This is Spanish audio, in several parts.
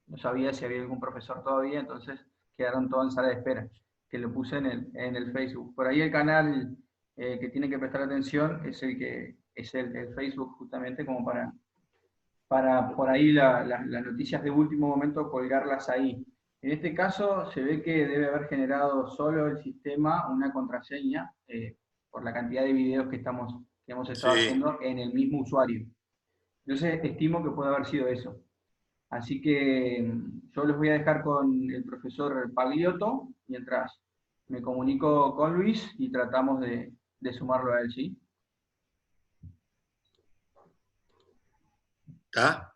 no sabía si había algún profesor todavía, entonces quedaron todos en sala de espera, que lo puse en el Facebook. Por ahí el canal que tiene que prestar atención es el Facebook justamente como para por ahí las noticias de último momento colgarlas ahí. En este caso se ve que debe haber generado solo el sistema una contraseña por la cantidad de videos que hemos estado Sí. haciendo en el mismo usuario. Entonces estimo que puede haber sido eso. Así que yo los voy a dejar con el profesor Pagliotto mientras me comunico con Luis y tratamos de sumarlo a él, ¿sí? ¿Está?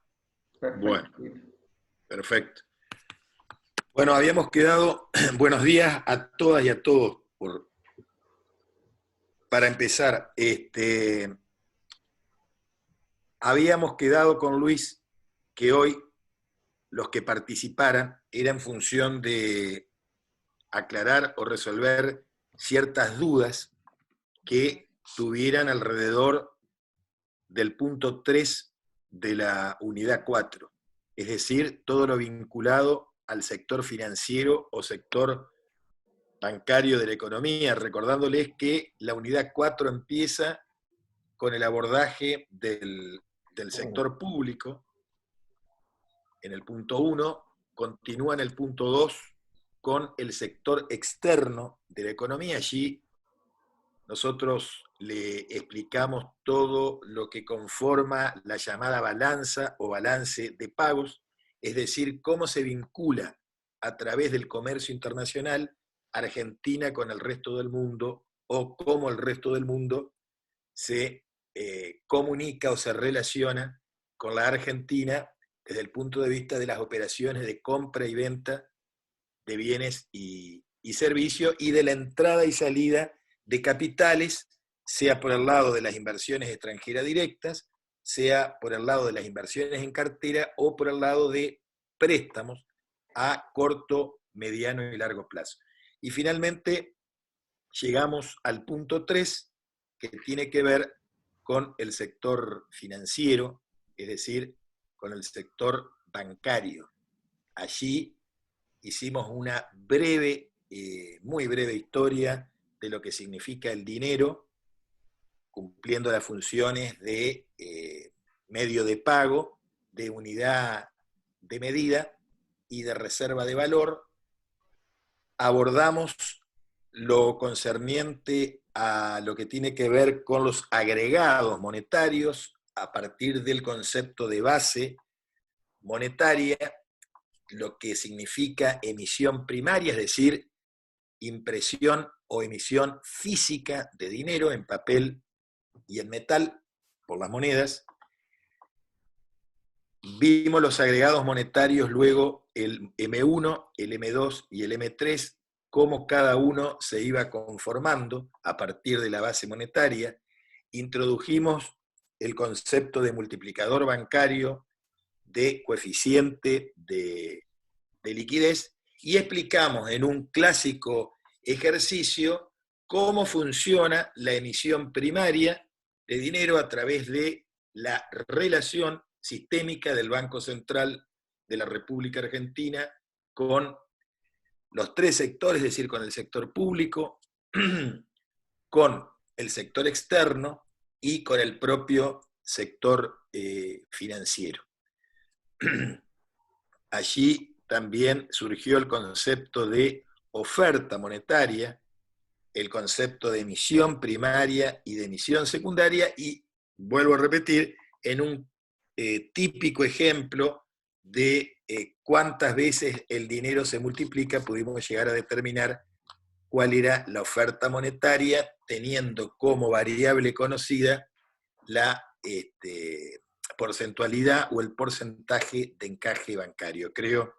Bueno, Perfecto. perfecto. Bueno, habíamos quedado, buenos días a todas y a todos. Para empezar, habíamos quedado con Luis que hoy los que participaran era en función de aclarar o resolver ciertas dudas que tuvieran alrededor del punto 3 de la unidad 4, es decir, todo lo vinculado al sector financiero o sector bancario de la economía, recordándoles que la unidad 4 empieza con el abordaje del sector público en el punto 1, continúa en el punto 2 con el sector externo de la economía. Allí nosotros le explicamos todo lo que conforma la llamada balanza o balance de pagos, es decir, cómo se vincula a través del comercio internacional Argentina con el resto del mundo o cómo el resto del mundo se comunica o se relaciona con la Argentina desde el punto de vista de las operaciones de compra y venta de bienes y servicios y de la entrada y salida de capitales, sea por el lado de las inversiones extranjeras directas, sea por el lado de las inversiones en cartera o por el lado de préstamos a corto, mediano y largo plazo. Y finalmente llegamos al punto 3, que tiene que ver con el sector financiero, es decir, con el sector bancario. Allí hicimos una breve, muy breve historia de lo que significa el dinero, cumpliendo las funciones de medio de pago, de unidad de medida y de reserva de valor. Abordamos lo concerniente a lo que tiene que ver con los agregados monetarios a partir del concepto de base monetaria, lo que significa emisión primaria, es decir, impresión o emisión física de dinero en papel y en metal por las monedas. Vimos los agregados monetarios, luego el M1, el M2 y el M3, cómo cada uno se iba conformando a partir de la base monetaria. Introdujimos el concepto de multiplicador bancario, de coeficiente de liquidez, y explicamos en un clásico ejercicio cómo funciona la emisión primaria de dinero a través de la relación sistémica del Banco Central de la República Argentina con los tres sectores, es decir, con el sector público, con el sector externo y con el propio sector financiero. Allí también surgió el concepto de oferta monetaria, el concepto de emisión primaria y de emisión secundaria, y vuelvo a repetir, en un típico ejemplo de cuántas veces el dinero se multiplica, pudimos llegar a determinar cuál era la oferta monetaria, teniendo como variable conocida la porcentualidad o el porcentaje de encaje bancario. Creo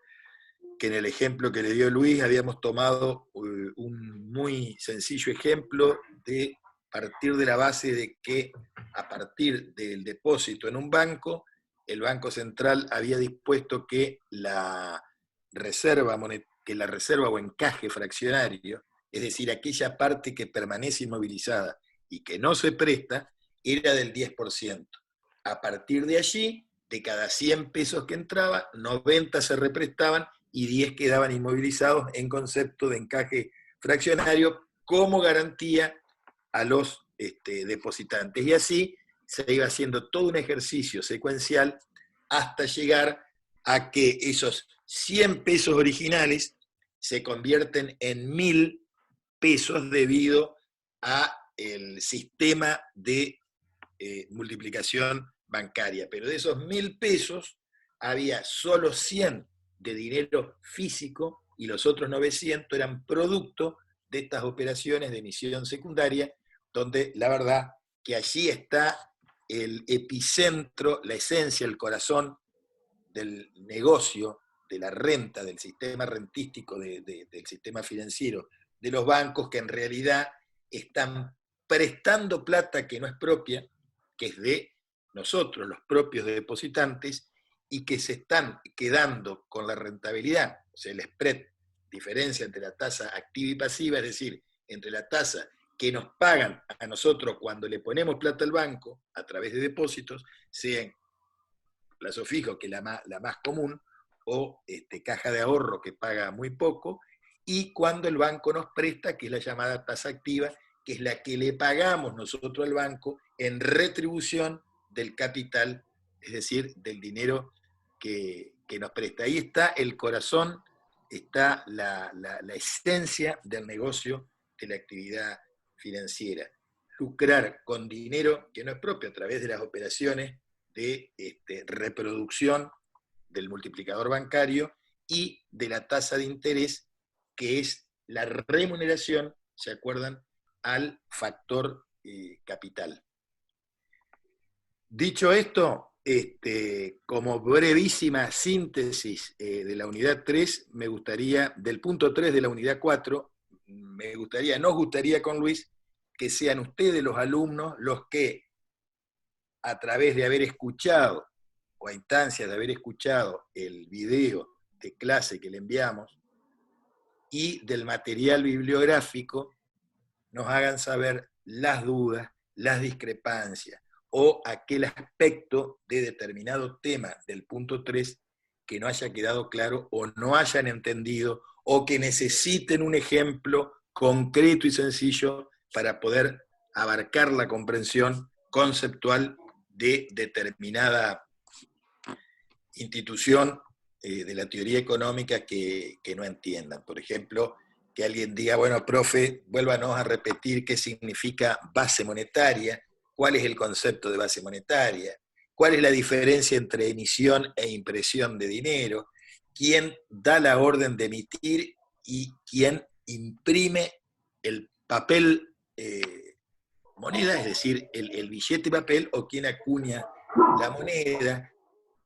que en el ejemplo que le dio Luis habíamos tomado un muy sencillo ejemplo de partir de la base de que a partir del depósito en un banco, el Banco Central había dispuesto que la reserva o encaje fraccionario, es decir, aquella parte que permanece inmovilizada y que no se presta, era del 10%. A partir de allí de cada 100 pesos que entraba, 90 se represtaban y 10 quedaban inmovilizados en concepto de encaje fraccionario como garantía a los depositantes. Y así se iba haciendo todo un ejercicio secuencial hasta llegar a que esos 100 pesos originales se convierten en 1000 pesos debido a el sistema de multiplicación bancaria. Pero de esos 1000 pesos había solo 100 de dinero físico y los otros 900 eran producto de estas operaciones de emisión secundaria, donde la verdad que allí está el epicentro, la esencia, el corazón del negocio, de la renta, del sistema rentístico, del sistema financiero, de los bancos que en realidad están prestando plata que no es propia, que es de nosotros, los propios depositantes, y que se están quedando con la rentabilidad, o sea, el spread, diferencia entre la tasa activa y pasiva, es decir, entre la tasa que nos pagan a nosotros cuando le ponemos plata al banco a través de depósitos, sean plazo fijo, que es la más común, o caja de ahorro, que paga muy poco, y cuando el banco nos presta, que es la llamada tasa activa, que es la que le pagamos nosotros al banco en retribución del capital, es decir, del dinero que nos presta. Ahí está el corazón, está la esencia del negocio de la actividad financiera. Lucrar con dinero que no es propio a través de las operaciones de reproducción del multiplicador bancario y de la tasa de interés, que es la remuneración, ¿se acuerdan?, al factor capital. Dicho esto, como brevísima síntesis de la unidad 3, me gustaría, del punto 3 de la unidad 4, nos gustaría con Luis que sean ustedes los alumnos los que, a través de haber escuchado, o a instancias de haber escuchado el video de clase que le enviamos, y del material bibliográfico, nos hagan saber las dudas, las discrepancias, o aquel aspecto de determinado tema del punto 3 que no haya quedado claro, o no hayan entendido, o que necesiten un ejemplo concreto y sencillo para poder abarcar la comprensión conceptual de determinada institución de la teoría económica que no entiendan. Por ejemplo, que alguien diga, bueno, profe, vuélvanos a repetir qué significa base monetaria, cuál es el concepto de base monetaria, cuál es la diferencia entre emisión e impresión de dinero, quién da la orden de emitir y quién imprime el papel moneda, es decir, el billete papel, o quién acuña la moneda.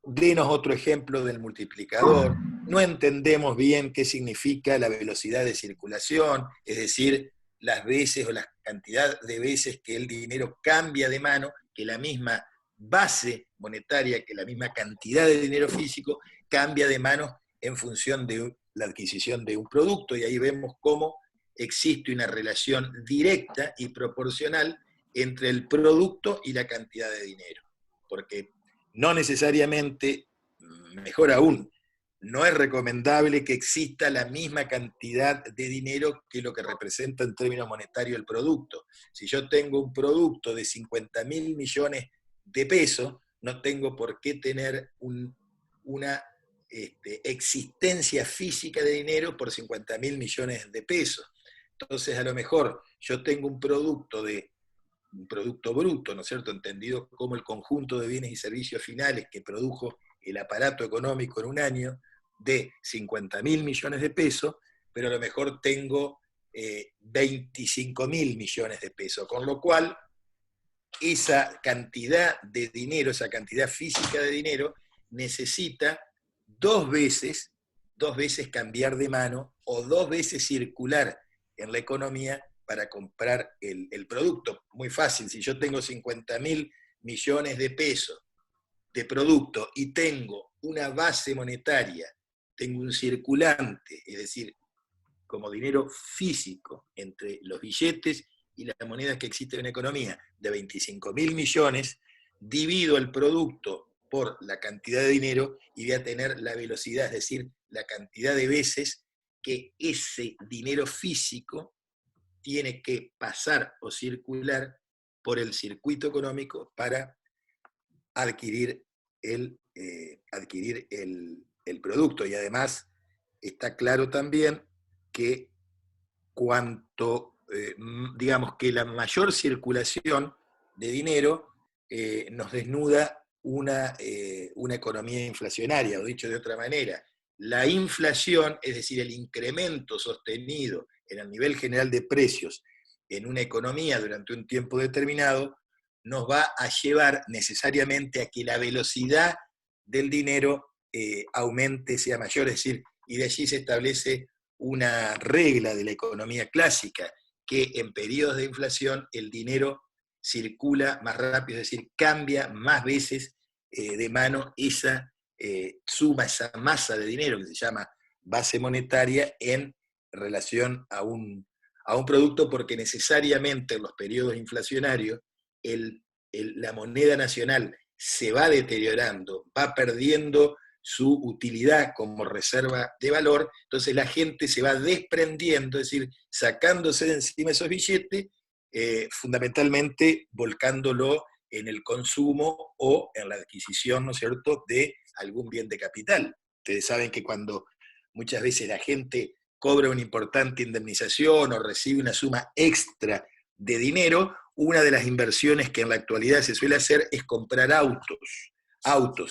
Denos otro ejemplo del multiplicador. No entendemos bien qué significa la velocidad de circulación, es decir, las veces o la cantidad de veces que el dinero cambia de mano, que la misma base monetaria, que la misma cantidad de dinero físico cambia de mano en función de la adquisición de un producto, y ahí vemos cómo existe una relación directa y proporcional entre el producto y la cantidad de dinero, porque no necesariamente, mejor aún, no es recomendable que exista la misma cantidad de dinero que lo que representa en términos monetarios el producto. Si yo tengo un producto de 50.000 millones de pesos, no tengo por qué tener una existencia física de dinero por 50.000 millones de pesos. Entonces, a lo mejor yo tengo un producto bruto, ¿no es cierto?, entendido como el conjunto de bienes y servicios finales que produjo el aparato económico en un año, de 50.000 millones de pesos, pero a lo mejor tengo 25.000 millones de pesos, con lo cual esa cantidad de dinero, esa cantidad física de dinero, necesita dos veces cambiar de mano o dos veces circular en la economía para comprar el producto. Muy fácil, si yo tengo 50.000 millones de pesos de producto y tengo una base monetaria, tengo un circulante, es decir, como dinero físico entre los billetes y las monedas que existen en la economía, de 25.000 millones, divido el producto por la cantidad de dinero y voy a tener la velocidad, es decir, la cantidad de veces que ese dinero físico tiene que pasar o circular por el circuito económico para adquirir el producto. Y además está claro también que digamos que la mayor circulación de dinero nos desnuda una economía inflacionaria, o dicho de otra manera, la inflación, es decir, el incremento sostenido en el nivel general de precios en una economía durante un tiempo determinado, nos va a llevar necesariamente a que la velocidad del dinero aumente, sea mayor, es decir, y de allí se establece una regla de la economía clásica, que en periodos de inflación el dinero circula más rápido, es decir, cambia más veces de mano esa suma, esa masa de dinero que se llama base monetaria en relación a un producto, porque necesariamente en los periodos inflacionarios la moneda nacional se va deteriorando, va perdiendo su utilidad como reserva de valor, entonces la gente se va desprendiendo, es decir, sacándose de encima esos billetes, fundamentalmente volcándolo en el consumo o en la adquisición, ¿no es cierto?, de algún bien de capital. Ustedes saben que cuando muchas veces la gente cobra una importante indemnización o recibe una suma extra de dinero, una de las inversiones que en la actualidad se suele hacer es comprar autos,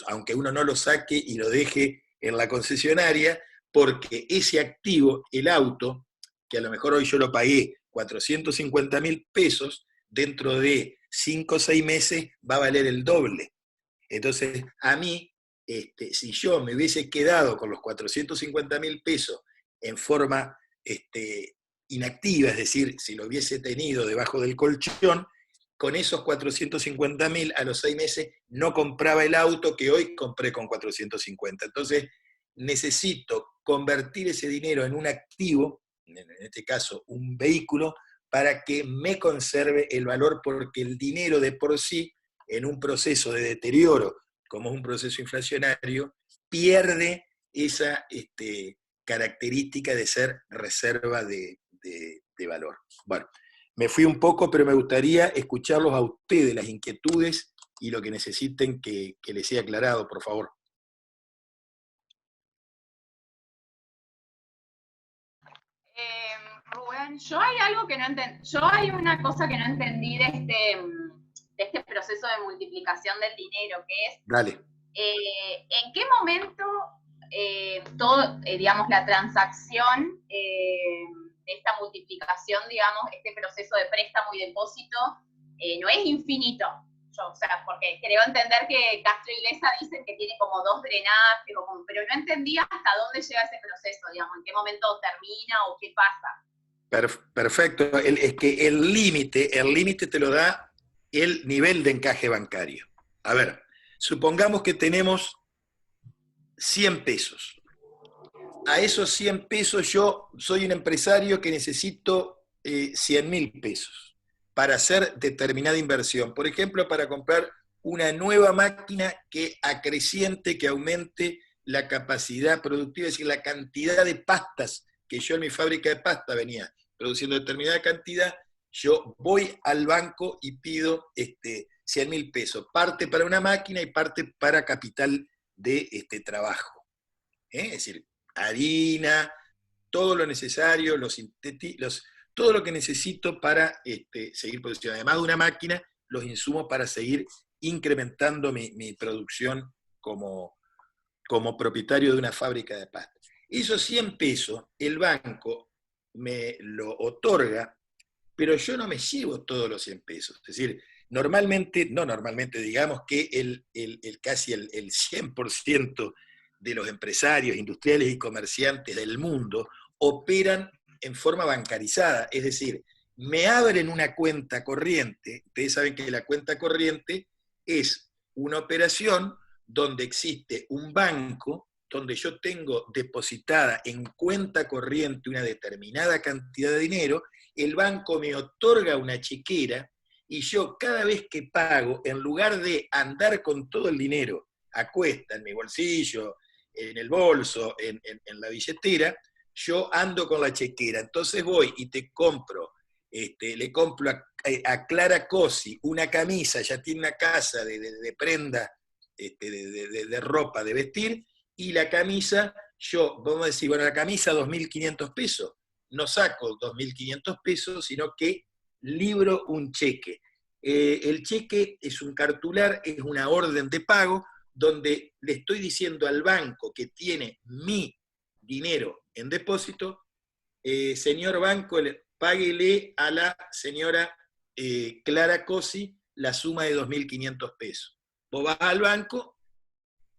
aunque uno no lo saque y lo deje en la concesionaria, porque ese activo, el auto, que a lo mejor hoy yo lo pagué 450.000 pesos, dentro de 5 o 6 meses va a valer el doble. Entonces, a mí, si yo me hubiese quedado con los 450.000 pesos en forma inactiva, es decir, si lo hubiese tenido debajo del colchón, con esos 450.000 a los 6 meses no compraba el auto que hoy compré con 450. Entonces, necesito convertir ese dinero en un activo, en este caso un vehículo, para que me conserve el valor, porque el dinero de por sí, en un proceso de deterioro, como es un proceso inflacionario, pierde esa característica de ser reserva de valor. Bueno, me fui un poco, pero me gustaría escucharlos a ustedes, las inquietudes y lo que necesiten que les sea aclarado, por favor. Rubén, yo hay algo que no entendí. Yo hay una cosa que no entendí de este proceso de multiplicación del dinero, que es Dale. ¿en qué momento todo, digamos, la transacción de esta multiplicación, digamos, este proceso de préstamo y depósito no es infinito? O sea, porque creo entender que Castro y Lessa dicen que tiene como 2 drenajes, pero no entendía hasta dónde llega ese proceso, digamos, en qué momento termina o qué pasa. Perfecto. Es que el límite te lo da el nivel de encaje bancario. A ver, supongamos que tenemos 100 pesos. A esos 100 pesos yo soy un empresario que necesito 100.000 pesos para hacer determinada inversión. Por ejemplo, para comprar una nueva máquina que acreciente, que aumente la capacidad productiva, es decir, la cantidad de pastas que yo en mi fábrica de pasta venía produciendo determinada cantidad, yo voy al banco y pido 100.000 pesos, parte para una máquina y parte para capital de trabajo. Es decir, harina, todo lo necesario, todo lo que necesito para seguir produciendo. Además de una máquina, los insumos para seguir incrementando mi producción como propietario de una fábrica de pasta. Esos 100 pesos, el banco me lo otorga, pero yo no me llevo todos los 100 pesos. Es decir, digamos que casi el 100% de los empresarios, industriales y comerciantes del mundo operan en forma bancarizada, es decir, me abren una cuenta corriente. Ustedes saben que la cuenta corriente es una operación donde existe un banco, donde yo tengo depositada en cuenta corriente una determinada cantidad de dinero, el banco me otorga una chequera y yo cada vez que pago, en lugar de andar con todo el dinero a cuesta, en mi bolsillo, en el bolso, en la billetera, yo ando con la chequera. Entonces voy y te compro, le compro a Clara Cosi una camisa, ya tiene una casa de prenda, de ropa, de vestir, y la camisa, yo, vamos a decir, bueno, la camisa 2.500 pesos, no saco 2.500 pesos, sino que libro un cheque. El cheque es un cartular, es una orden de pago, donde le estoy diciendo al banco que tiene mi dinero en depósito, señor banco, páguele a la señora Clara Cosi la suma de 2.500 pesos. Vos vas al banco,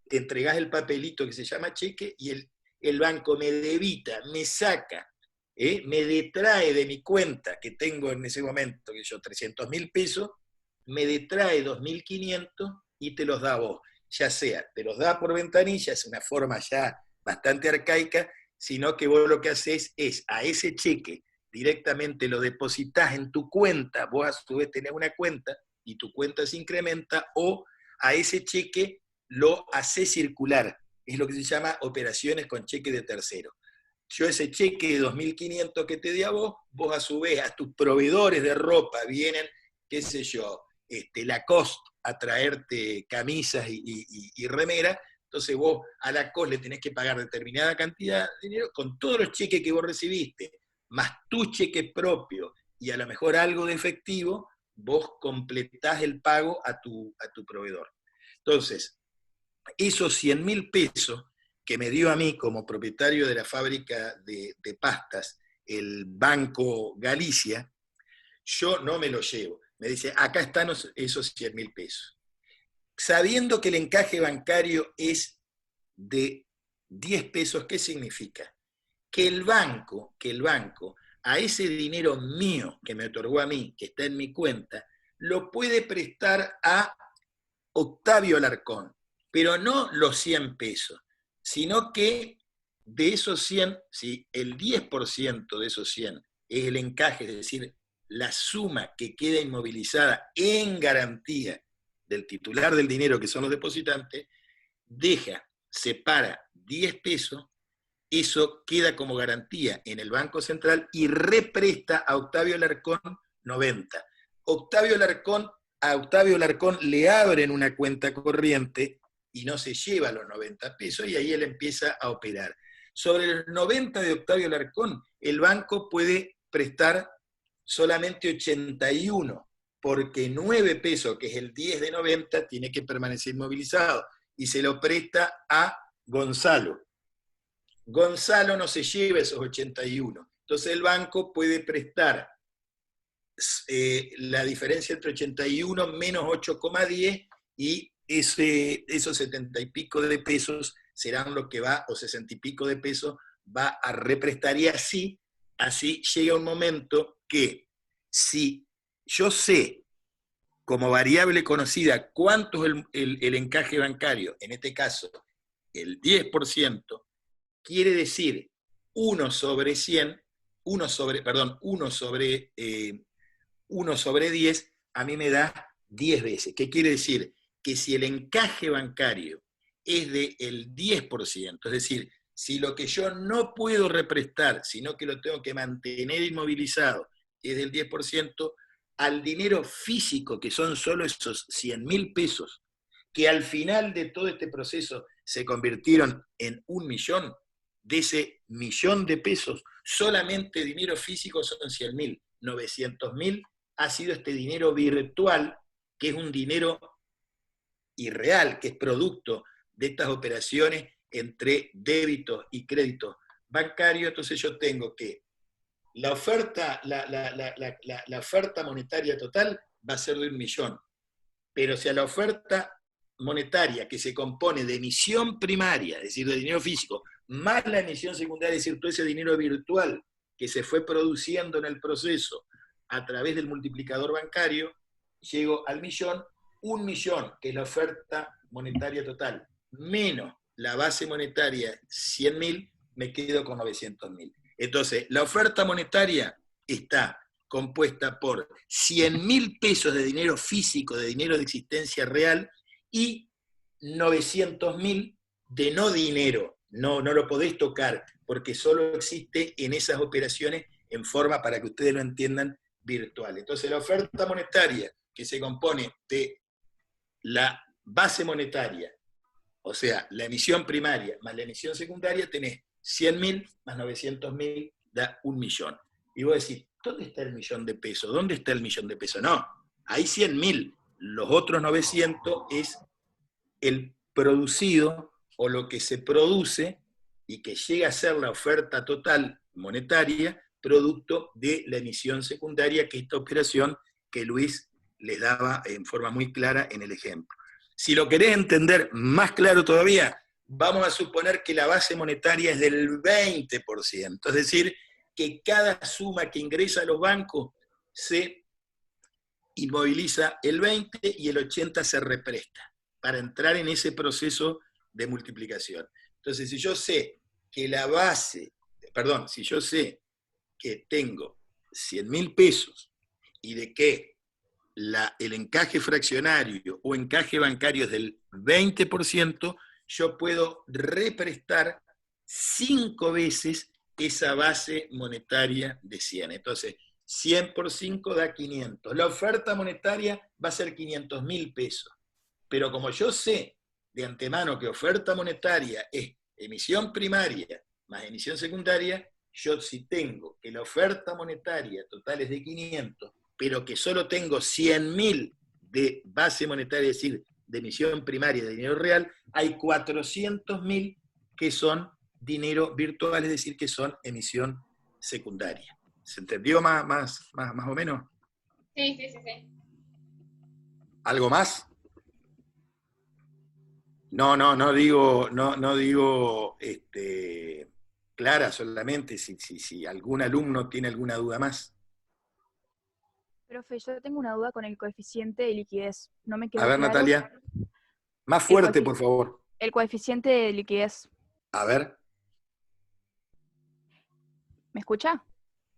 te entregás el papelito que se llama cheque, y el banco me debita, me saca, me detrae de mi cuenta, que tengo en ese momento, que yo 300.000 pesos, me detrae 2.500 y te los da a vos. Ya sea, te los da por ventanilla, es una forma ya bastante arcaica, sino que vos lo que haces es a ese cheque directamente lo depositas en tu cuenta, vos a su vez tenés una cuenta y tu cuenta se incrementa, o a ese cheque lo haces circular. Es lo que se llama operaciones con cheque de tercero. Yo ese cheque de 2.500 que te di a vos, vos a su vez a tus proveedores de ropa vienen, qué sé yo, Lacoste a traerte camisas y remera, entonces vos a Lacoste le tenés que pagar determinada cantidad de dinero con todos los cheques que vos recibiste, más tu cheque propio y a lo mejor algo de efectivo, vos completás el pago a tu proveedor. Entonces, esos 100.000 pesos que me dio a mí como propietario de la fábrica de pastas, el Banco Galicia, yo no me lo llevo. Me dice, acá están esos 100.000 pesos. Sabiendo que el encaje bancario es de 10 pesos, ¿qué significa? Que el banco, a ese dinero mío que me otorgó a mí, que está en mi cuenta, lo puede prestar a Octavio Alarcón, pero no los 100 pesos, sino que de esos 100, si el 10% de esos 100 es el encaje, es decir, la suma que queda inmovilizada en garantía del titular del dinero, que son los depositantes, separa 10 pesos, eso queda como garantía en el Banco Central y represta a Octavio Alarcón 90. A Octavio Alarcón le abren una cuenta corriente y no se lleva los 90 pesos, y ahí él empieza a operar. Sobre los 90 de Octavio Alarcón, el banco puede prestar solamente 81, porque 9 pesos, que es el 10 de 90, tiene que permanecer inmovilizado, y se lo presta a Gonzalo. Gonzalo no se lleva esos 81. Entonces el banco puede prestar la diferencia entre 81 menos 8,10, y esos 70 y pico de pesos serán lo que va, o 60 y pico de pesos, va a represtar, y así llega un momento que si yo sé como variable conocida cuánto es el encaje bancario, en este caso el 10%, quiere decir 1 sobre 10, a mí me da 10 veces. ¿Qué quiere decir? Que si el encaje bancario es del 10%, es decir, si lo que yo no puedo represtar, sino que lo tengo que mantener inmovilizado, es del 10%, al dinero físico, que son solo esos 100.000 pesos, que al final de todo este proceso se convirtieron en 1 millón, de ese 1.000.000 de pesos, solamente dinero físico son 100.000, 900.000 ha sido este dinero virtual, que es un dinero irreal, que es producto de estas operaciones entre débitos y créditos bancarios. Entonces yo tengo que la oferta monetaria total va a ser de 1 millón, pero si a la oferta monetaria, que se compone de emisión primaria, es decir, de dinero físico, más la emisión secundaria, es decir, todo ese dinero virtual que se fue produciendo en el proceso a través del multiplicador bancario, llego al millón. 1 millón, que es la oferta monetaria total, menos la base monetaria 100.000, me quedo con 900.000. Entonces, la oferta monetaria está compuesta por 100.000 pesos de dinero físico, de dinero de existencia real, y 900.000 de no dinero. No lo podés tocar, porque solo existe en esas operaciones en forma, para que ustedes lo entiendan, virtual. Entonces la oferta monetaria, que se compone de la base monetaria, o sea, la emisión primaria más la emisión secundaria, tenés 100.000 más 900.000, da 1.000.000. Y vos decís, ¿dónde está el millón de pesos? ¿Dónde está el millón de pesos? No, hay 100.000. Los otros 900 es el producido o lo que se produce y que llega a ser la oferta total monetaria, producto de la emisión secundaria, que esta operación que Luis les daba en forma muy clara en el ejemplo. Si lo querés entender más claro todavía, vamos a suponer que la base monetaria es del 20%, es decir, que cada suma que ingresa a los bancos se inmoviliza el 20 y el 80 se represta para entrar en ese proceso de multiplicación. Entonces, si yo sé que la base, si yo sé que tengo 100.000 pesos y de que el encaje fraccionario o encaje bancario es del 20%, yo puedo represtar 5 veces esa base monetaria de 100. Entonces, 100 por 5 da 500. La oferta monetaria va a ser 500.000 pesos. Pero como yo sé de antemano que oferta monetaria es emisión primaria más emisión secundaria, yo si tengo que la oferta monetaria total es de 500, pero que solo tengo 100.000 de base monetaria, es decir, de emisión primaria de dinero real, hay 400.000 que son dinero virtual, es decir, que son emisión secundaria. ¿Se entendió más o menos? Sí. ¿Algo más? No digo Clara solamente, si algún alumno tiene alguna duda más. Profe, yo tengo una duda con el coeficiente de liquidez. No me quedó A ver, claro. Natalia, más fuerte, por favor. El coeficiente de liquidez. A ver. ¿Me escucha?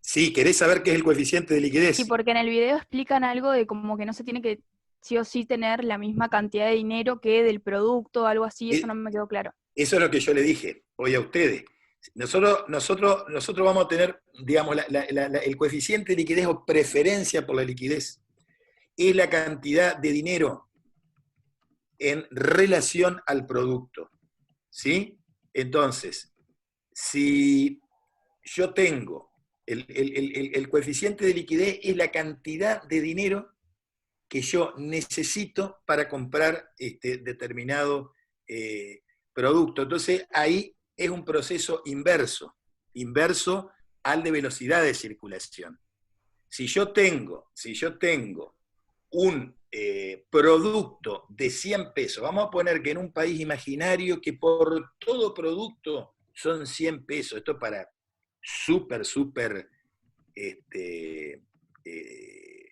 Sí, ¿querés saber qué es el coeficiente de liquidez? Sí, porque en el video explican algo de como que no se tiene que sí o sí tener la misma cantidad de dinero que del producto, algo así, eso no me quedó claro. Eso es lo que yo le dije hoy a ustedes. Nosotros vamos a tener, digamos, el coeficiente de liquidez o preferencia por la liquidez. Es la cantidad de dinero en relación al producto. ¿Sí? Entonces, si yo tengo el coeficiente de liquidez, es la cantidad de dinero que yo necesito para comprar determinado producto. Entonces, ahí es un proceso inverso al de velocidad de circulación. Si yo tengo un producto de 100 pesos, vamos a poner que en un país imaginario que por todo producto son 100 pesos, esto para súper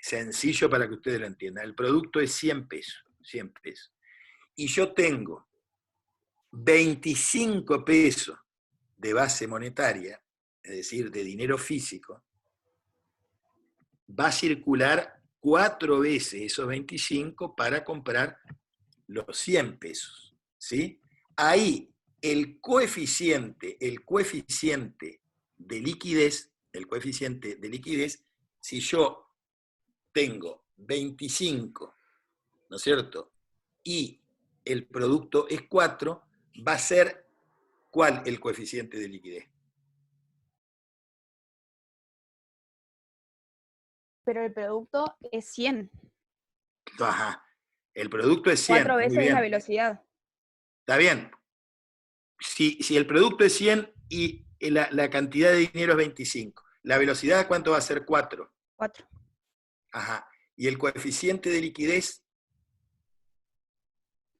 sencillo para que ustedes lo entiendan. El producto es 100 pesos. Y yo tengo 25 pesos de base monetaria, es decir, de dinero físico, va a circular 4 veces esos 25 para comprar los 100 pesos. ¿Sí? Ahí el coeficiente de liquidez, si yo tengo 25, ¿no es cierto? Y el producto es 4, va a ser, ¿cuál el coeficiente de liquidez? Pero el producto es 100. Ajá. El producto es 100. 4 veces es la velocidad. Está bien. Si el producto es 100 y la cantidad de dinero es 25, ¿la velocidad cuánto va a ser? 4. 4. Ajá. ¿Y el coeficiente de liquidez?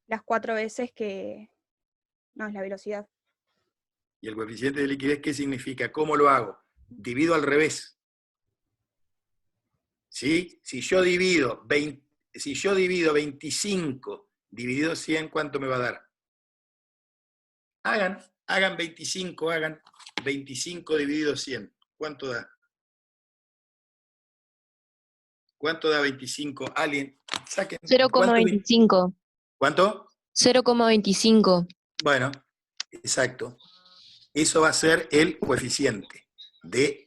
Las 4 veces que... No, es la velocidad. ¿Y el coeficiente de liquidez qué significa? ¿Cómo lo hago? Divido al revés. ¿Sí? Si yo divido 25 dividido 100, ¿cuánto me va a dar? Hagan 25 dividido 100. ¿Cuánto da? ¿Cuánto da 25? Alguien, saquen. 0,25. ¿Cuánto? 0,25. Bueno, exacto. Eso va a ser el coeficiente de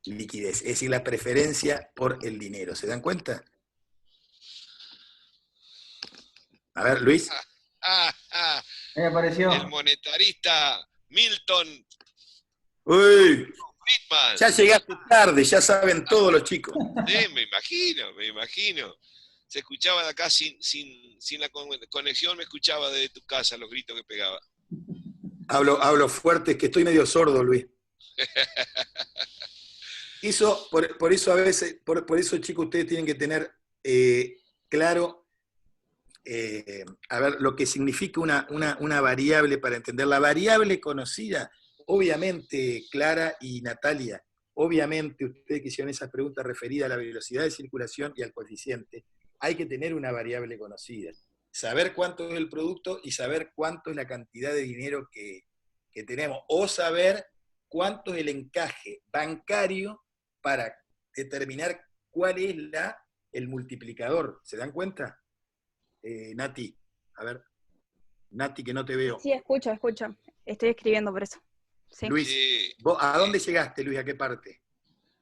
liquidez, es decir, la preferencia por el dinero. ¿Se dan cuenta? A ver, Luis. Me pareció. El monetarista Milton Uy, Friedman. ya llegaste tarde, ya saben todos los chicos. Sí, me imagino. Se escuchaba de acá sin la conexión, me escuchaba desde tu casa los gritos que pegaba. Hablo fuerte, es que estoy medio sordo, Luis. Por eso a veces, por eso, chicos, ustedes tienen que tener claro, a ver, lo que significa una variable para entender. La variable conocida, obviamente, Clara y Natalia, obviamente ustedes que hicieron esas preguntas referidas a la velocidad de circulación y al coeficiente, hay que tener una variable conocida. Saber cuánto es el producto y saber cuánto es la cantidad de dinero que tenemos, o saber cuánto es el encaje bancario para determinar cuál es el multiplicador. ¿Se dan cuenta? Nati, a ver. Nati, que no te veo. Sí, escucho. Estoy escribiendo por eso. Sí. Luis, Sí. ¿vos a dónde llegaste, Luis? ¿A qué parte?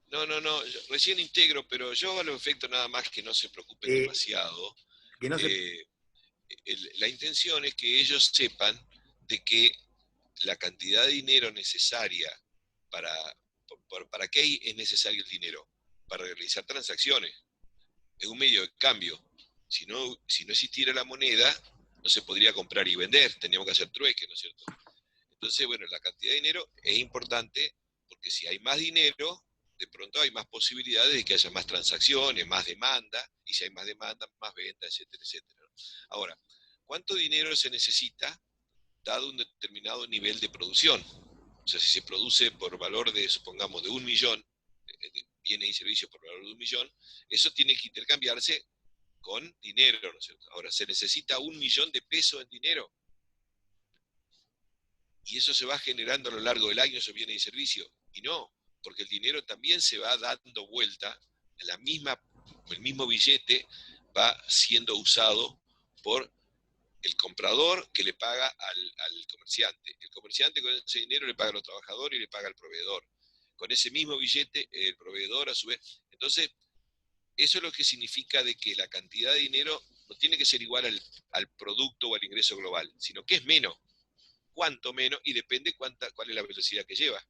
No, yo recién integro, pero yo a los efectos nada más que no se preocupen demasiado. Que no se... La intención es que ellos sepan de que la cantidad de dinero necesaria ¿para qué es necesario el dinero? Para realizar transacciones. Es un medio de cambio. Si no existiera la moneda, no se podría comprar y vender, teníamos que hacer trueque, ¿no es cierto? Entonces, bueno, la cantidad de dinero es importante porque si hay más dinero, de pronto hay más posibilidades de que haya más transacciones, más demanda, y si hay más demanda, más venta, etcétera, etcétera. Ahora, ¿cuánto dinero se necesita dado un determinado nivel de producción? O sea, si se produce por valor de, supongamos, de 1 millón, de bienes y servicios por valor de 1 millón, eso tiene que intercambiarse con dinero, ¿no es cierto? Ahora, ¿se necesita 1 millón de pesos en dinero? Y eso se va generando a lo largo del año, esos bienes y servicios. Y no, porque el dinero también se va dando vuelta, el mismo billete va siendo usado por el comprador que le paga al comerciante. El comerciante con ese dinero le paga a los trabajadores y le paga al proveedor. Con ese mismo billete, el proveedor a su vez. Entonces, eso es lo que significa de que la cantidad de dinero no tiene que ser igual al producto o al ingreso global, sino que es menos. Cuánto menos, y depende cuál es la velocidad que lleva.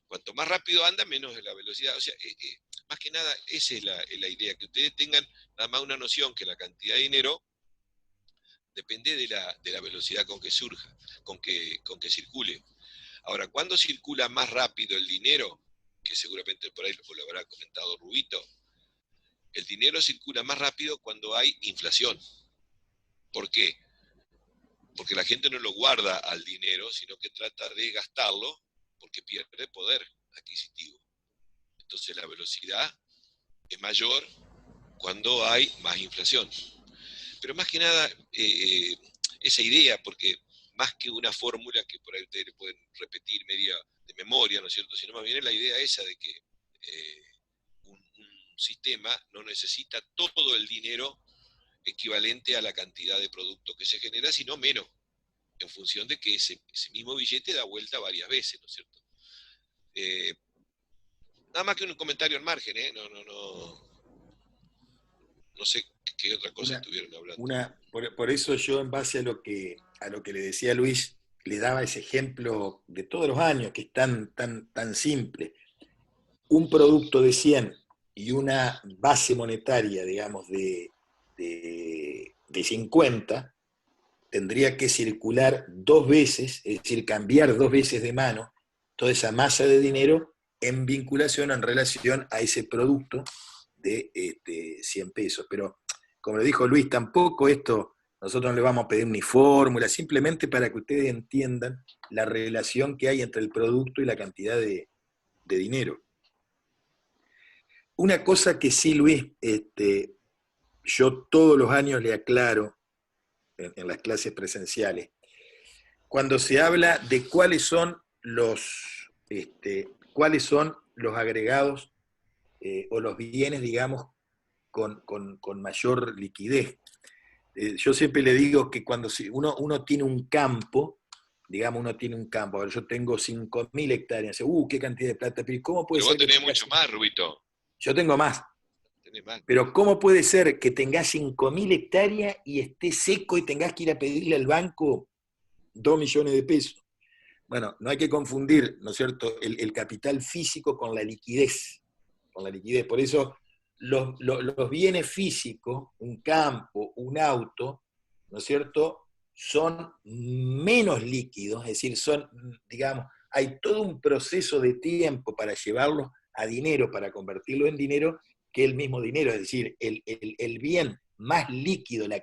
Cuanto más rápido anda, menos es la velocidad. O sea, más que nada, esa es la idea, que ustedes tengan nada más una noción que la cantidad de dinero depende de la velocidad con que surja, con que circule. Ahora, ¿cuándo circula más rápido el dinero? Que seguramente por ahí lo habrá comentado Rubito. El dinero circula más rápido cuando hay inflación. ¿Por qué? Porque la gente no lo guarda al dinero, sino que trata de gastarlo porque pierde poder adquisitivo. Entonces la velocidad es mayor cuando hay más inflación. Pero más que nada, esa idea, porque más que una fórmula que por ahí ustedes le pueden repetir media de memoria, ¿no es cierto? Sino más bien es la idea esa de que un sistema no necesita todo el dinero equivalente a la cantidad de producto que se genera, sino menos, en función de que ese mismo billete da vuelta varias veces, ¿no es cierto? Nada más que un comentario al margen, no sé qué otra cosa estuvieron hablando. Por eso yo, en base a lo que le decía Luis, le daba ese ejemplo de todos los años, que es tan simple. Un producto de 100 y una base monetaria, digamos, de 50, tendría que circular 2 veces, es decir, cambiar 2 veces de mano toda esa masa de dinero en vinculación, en relación a ese producto de 100 pesos. Pero, como le dijo Luis, tampoco esto, nosotros no le vamos a pedir ni fórmula, simplemente para que ustedes entiendan la relación que hay entre el producto y la cantidad de dinero. Una cosa que sí, Luis, yo todos los años le aclaro en las clases presenciales, cuando se habla de cuáles son los agregados o los bienes, digamos, con mayor liquidez. Yo siempre le digo que cuando uno tiene un campo, digamos, uno tiene un campo, a ver, yo tengo 5.000 hectáreas, qué cantidad de plata, pero ¿cómo puede Pero vos ser que tenés tengas? mucho más, Rubito. Yo tengo más, Tenés más. pero ¿cómo puede ser que tengas 5.000 hectáreas y esté seco y tengas que ir a pedirle al banco 2 millones de pesos? Bueno, no hay que confundir, ¿no es cierto?, el capital físico con la liquidez. Con la liquidez. Por eso los bienes físicos, un campo, un auto, ¿no es cierto?, son menos líquidos, es decir, son, digamos, hay todo un proceso de tiempo para llevarlos a dinero, para convertirlo en dinero, que el mismo dinero, es decir, el bien más líquido, el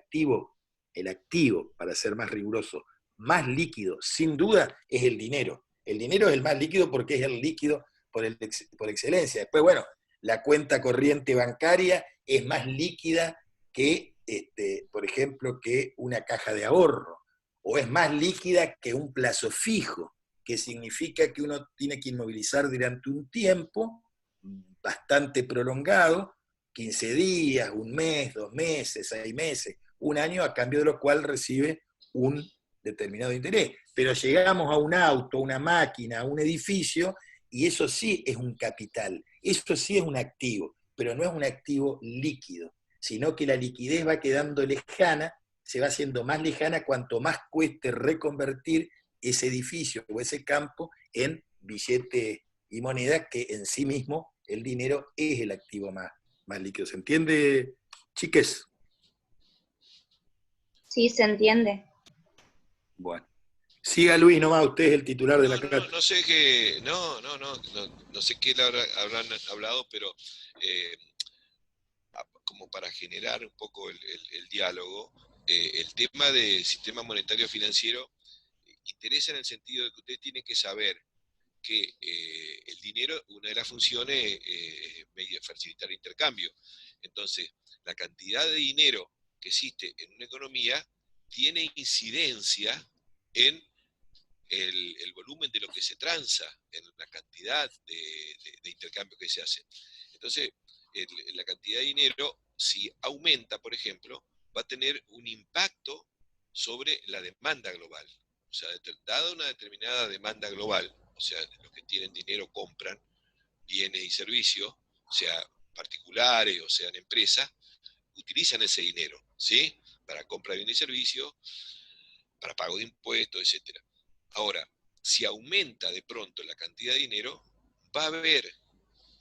activo, para ser más riguroso, más líquido, sin duda, es el dinero. El dinero es el más líquido porque es el líquido por excelencia. Después, bueno, la cuenta corriente bancaria es más líquida que, por ejemplo, que una caja de ahorro, o es más líquida que un plazo fijo, que significa que uno tiene que inmovilizar durante un tiempo bastante prolongado, 15 días, un mes, 2 meses, 6 meses, un año, a cambio de lo cual recibe un determinado interés. Pero llegamos a un auto, una máquina, a un edificio, y eso sí es un capital, eso sí es un activo, pero no es un activo líquido, sino que la liquidez va quedando lejana, se va haciendo más lejana cuanto más cueste reconvertir ese edificio o ese campo en billetes y monedas, que en sí mismo el dinero es el activo más líquido. ¿Se entiende, chiques? Sí, se entiende. Bueno. Siga Luis nomás, usted es el titular de la cátedra. No sé qué, no sé qué le habrán hablado, pero como para generar un poco el diálogo, el tema del sistema monetario financiero interesa en el sentido de que usted tiene que saber que el dinero, una de las funciones es facilitar el intercambio. Entonces, la cantidad de dinero que existe en una economía tiene incidencia en el volumen de lo que se transa, en la cantidad de intercambio que se hace. Entonces, la cantidad de dinero, si aumenta, por ejemplo, va a tener un impacto sobre la demanda global. O sea, dada una determinada demanda global, o sea, los que tienen dinero compran bienes y servicios, sea particulares o sean empresas, utilizan ese dinero, ¿sí? Para compra de bienes y servicios, para pago de impuestos, etc. Ahora, si aumenta de pronto la cantidad de dinero, va a haber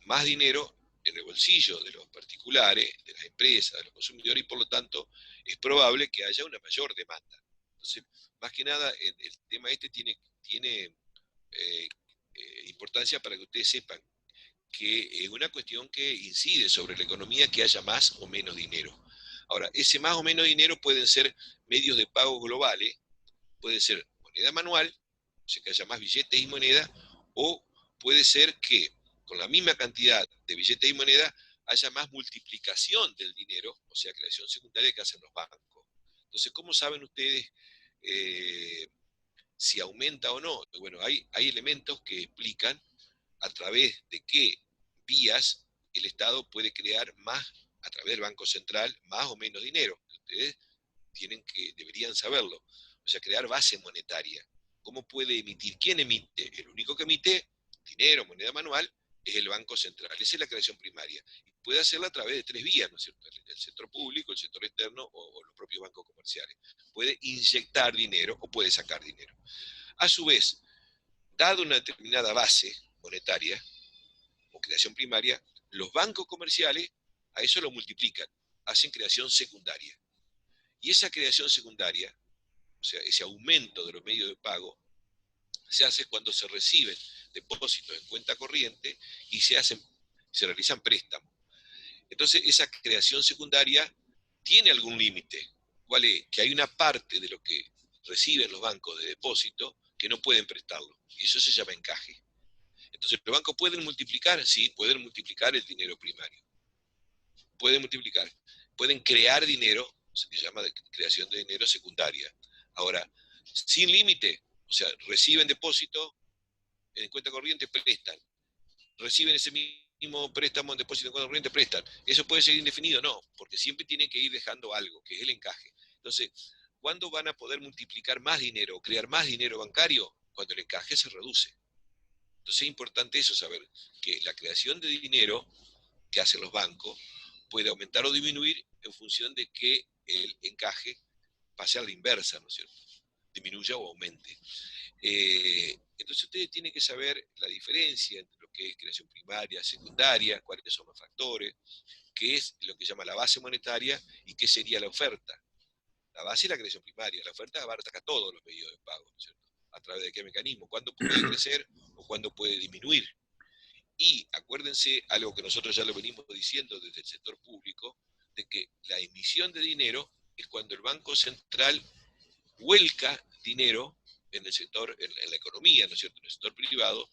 más dinero en el bolsillo de los particulares, de las empresas, de los consumidores, y por lo tanto es probable que haya una mayor demanda. Entonces, más que nada, el tema este tiene importancia para que ustedes sepan que es una cuestión que incide sobre la economía, que haya más o menos dinero. Ahora, ese más o menos dinero pueden ser medios de pago globales, puede ser moneda manual, o sea que haya más billetes y moneda, o puede ser que con la misma cantidad de billetes y moneda haya más multiplicación del dinero, o sea, creación secundaria que hacen los bancos. Entonces, ¿cómo saben ustedes si aumenta o no? Bueno, hay elementos que explican a través de qué vías el Estado puede crear más, a través del Banco Central, más o menos dinero. Ustedes deberían saberlo. O sea, crear base monetaria. ¿Cómo puede emitir? ¿Quién emite? El único que emite dinero, moneda manual, es el Banco Central. Esa es la creación primaria. Y puede hacerla a través de 3 vías, ¿no es cierto? El sector público, el sector externo o los propios bancos comerciales. Puede inyectar dinero o puede sacar dinero. A su vez, dado una determinada base monetaria o creación primaria, los bancos comerciales a eso lo multiplican, hacen creación secundaria. Y esa creación secundaria, o sea, ese aumento de los medios de pago, se hace cuando se reciben depósitos en cuenta corriente y se realizan préstamos. Entonces, esa creación secundaria tiene algún límite. ¿Cuál es? Que hay una parte de lo que reciben los bancos de depósito que no pueden prestarlo. Y eso se llama encaje. Entonces, ¿los bancos pueden multiplicar? Sí, pueden multiplicar el dinero primario. Pueden multiplicar. Pueden crear dinero, se llama creación de dinero secundaria. Ahora, sin límite, o sea, reciben depósito en cuenta corriente, prestan. Reciben ese mismo préstamo en depósito en cuenta corriente, prestan. ¿Eso puede ser indefinido? No, porque siempre tienen que ir dejando algo, que es el encaje. Entonces, ¿cuándo van a poder multiplicar más dinero, crear más dinero bancario? Cuando el encaje se reduce. Entonces es importante eso, saber que la creación de dinero que hacen los bancos puede aumentar o disminuir en función de que el encaje pase a la inversa, ¿no es cierto? Disminuya o aumente. Entonces ustedes tienen que saber la diferencia entre lo que es creación primaria, secundaria, cuáles son los factores, qué es lo que se llama la base monetaria y qué sería la oferta. La base es la creación primaria, la oferta abarca todos los medios de pago, ¿no es cierto? ¿A través de qué mecanismo? ¿Cuándo puede crecer o cuándo puede disminuir? Y acuérdense algo que nosotros ya lo venimos diciendo desde el sector público, de que la emisión de dinero es cuando el Banco Central vuelca dinero en el sector, en la economía, ¿no es cierto?, en el sector privado,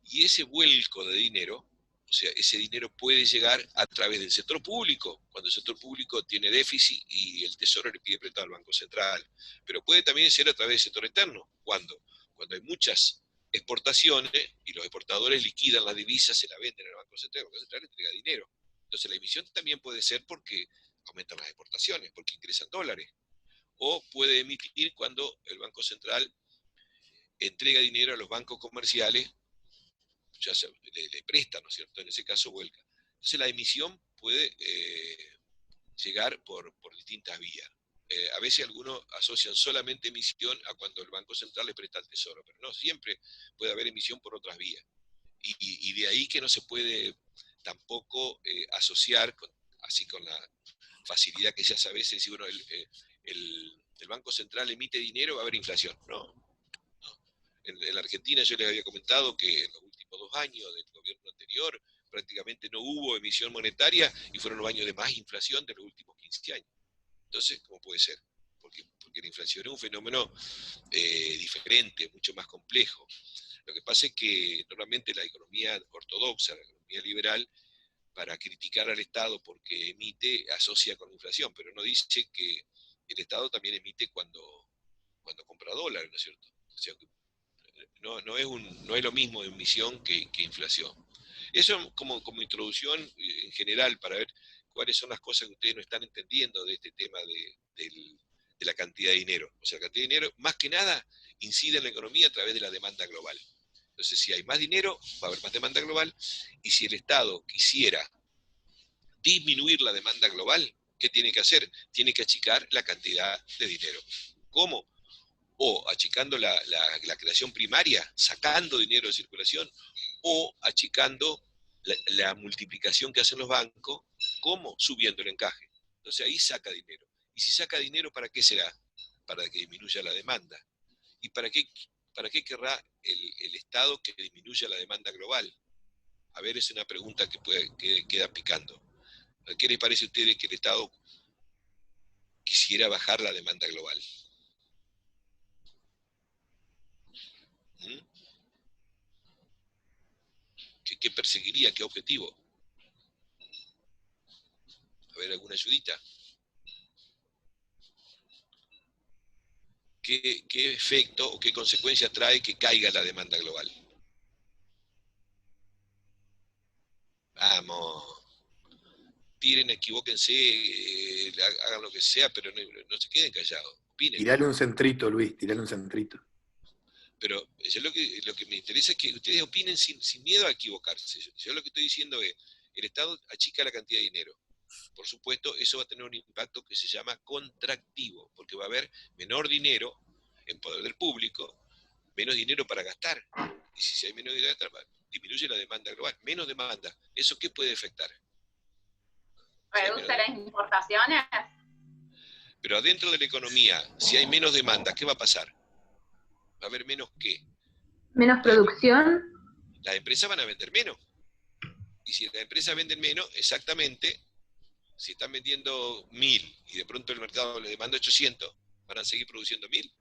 y ese vuelco de dinero, o sea, ese dinero puede llegar a través del sector público, cuando el sector público tiene déficit y el Tesoro le pide prestado al Banco Central, pero puede también ser a través del sector externo. ¿Cuándo? Cuando hay muchas exportaciones y los exportadores liquidan las divisas, se la venden al Banco Central, el Banco Central entrega dinero. Entonces la emisión también puede ser porque aumentan las exportaciones, porque ingresan dólares, o puede emitir cuando el Banco Central entrega dinero a los bancos comerciales, ya se le presta, ¿no es cierto? En ese caso vuelca. Entonces la emisión puede llegar por distintas vías. A veces algunos asocian solamente emisión a cuando el Banco Central le presta al Tesoro, pero no, siempre puede haber emisión por otras vías. Y de ahí que no se puede tampoco asociar, así con la facilidad que se hace a veces, si uno, el Banco Central emite dinero, va a haber inflación. No. En la Argentina yo les había comentado que en los últimos 2 años del gobierno anterior prácticamente no hubo emisión monetaria y fueron los años de más inflación de los últimos 15 años. Entonces, ¿cómo puede ser? Porque la inflación es un fenómeno diferente, mucho más complejo. Lo que pasa es que normalmente la economía ortodoxa, la economía liberal, para criticar al Estado porque emite, asocia con la inflación, pero no dice que el Estado también emite cuando compra dólares, ¿no es cierto? O sea, no es lo mismo emisión que inflación. Eso como introducción en general para ver cuáles son las cosas que ustedes no están entendiendo de este tema de la cantidad de dinero. O sea, la cantidad de dinero, más que nada, incide en la economía a través de la demanda global. Entonces, si hay más dinero, va a haber más demanda global, y si el Estado quisiera disminuir la demanda global, ¿qué tiene que hacer? Tiene que achicar la cantidad de dinero. ¿Cómo? O achicando la creación primaria, sacando dinero de circulación, o achicando la multiplicación que hacen los bancos, ¿cómo? Subiendo el encaje. Entonces ahí saca dinero. Y si saca dinero, ¿para qué será? Para que disminuya la demanda. ¿Y para qué querrá el Estado que disminuya la demanda global? A ver, es una pregunta que queda picando. ¿Qué les parece a ustedes que el Estado quisiera bajar la demanda global? ¿Qué perseguiría? ¿Qué objetivo? A ver, alguna ayudita. ¿Qué efecto o qué consecuencia trae que caiga la demanda global? Vamos, tiren, equivóquense, hagan lo que sea, pero no se queden callados, opinen. Tirale un centrito, Luis, tirale un centrito. Pero yo lo que me interesa es que ustedes opinen sin miedo a equivocarse. Yo lo que estoy diciendo es, el Estado achica la cantidad de dinero. Por supuesto, eso va a tener un impacto que se llama contractivo, porque va a haber menor dinero en poder del público, menos dinero para gastar. Y si hay menos dinero, disminuye la demanda global, menos demanda. ¿Eso qué puede afectar? ¿Reduce las importaciones? Pero adentro de la economía, si hay menos demanda, ¿qué va a pasar? ¿Va a haber menos qué? ¿Menos producción? Las empresas van a vender menos. Y si las empresas venden menos, exactamente, si están vendiendo 1000 y de pronto el mercado le demanda 800, ¿van a seguir produciendo 1000?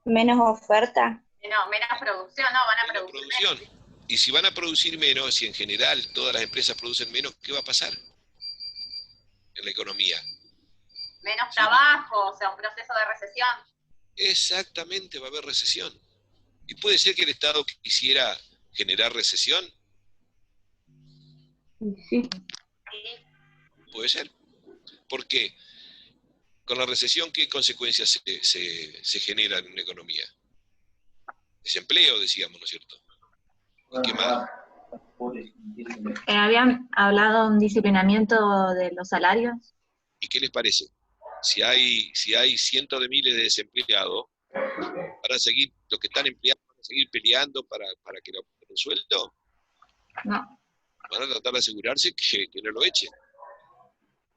¿Menos oferta? No, menos producción, no, van a Menos producir producción. menos. Y si van a producir menos, si en general todas las empresas producen menos, ¿qué va a pasar en la economía? Menos trabajo, o sea, un proceso de recesión. Exactamente, va a haber recesión. ¿Y puede ser que el Estado quisiera generar recesión? Sí. Sí. Puede ser. ¿Por qué? Con la recesión, ¿qué consecuencias se generan en una economía? Desempleo, decíamos, ¿no es cierto? ¿Y qué más? Habían hablado de un disciplinamiento de los salarios. ¿Y qué les parece? Si hay cientos de miles de desempleados, ¿van a seguir, los que están empleados, van a seguir peleando para que le aumenten el sueldo? No. Van a tratar de asegurarse que no lo echen.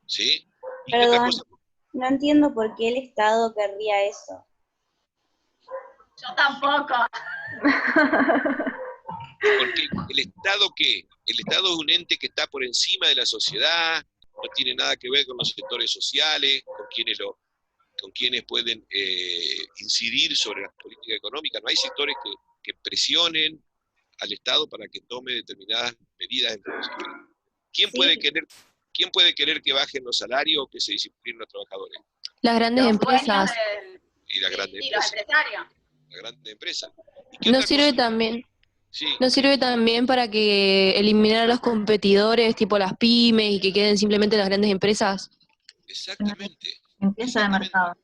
¿Sí? ¿Y qué otra Perdón, cosa? no entiendo por qué el Estado querría eso. Yo tampoco. Porque el Estado, ¿qué? El Estado es un ente que está por encima de la sociedad, no tiene nada que ver con los sectores sociales, con quienes pueden incidir sobre las políticas económicas. No hay sectores que presionen al Estado para que tome determinadas medidas. ¿Quién puede querer que bajen los salarios o que se disciplinen los trabajadores? Las grandes Los empresas. dueños Y las grandes sí, los empresas. empresarios. Las grandes empresas. ¿Y qué No otra sirve cosa? también, Sí, no sirve también para que eliminar a los competidores, tipo las pymes, y que queden simplemente las grandes empresas. exactamente. Empresa de mercado.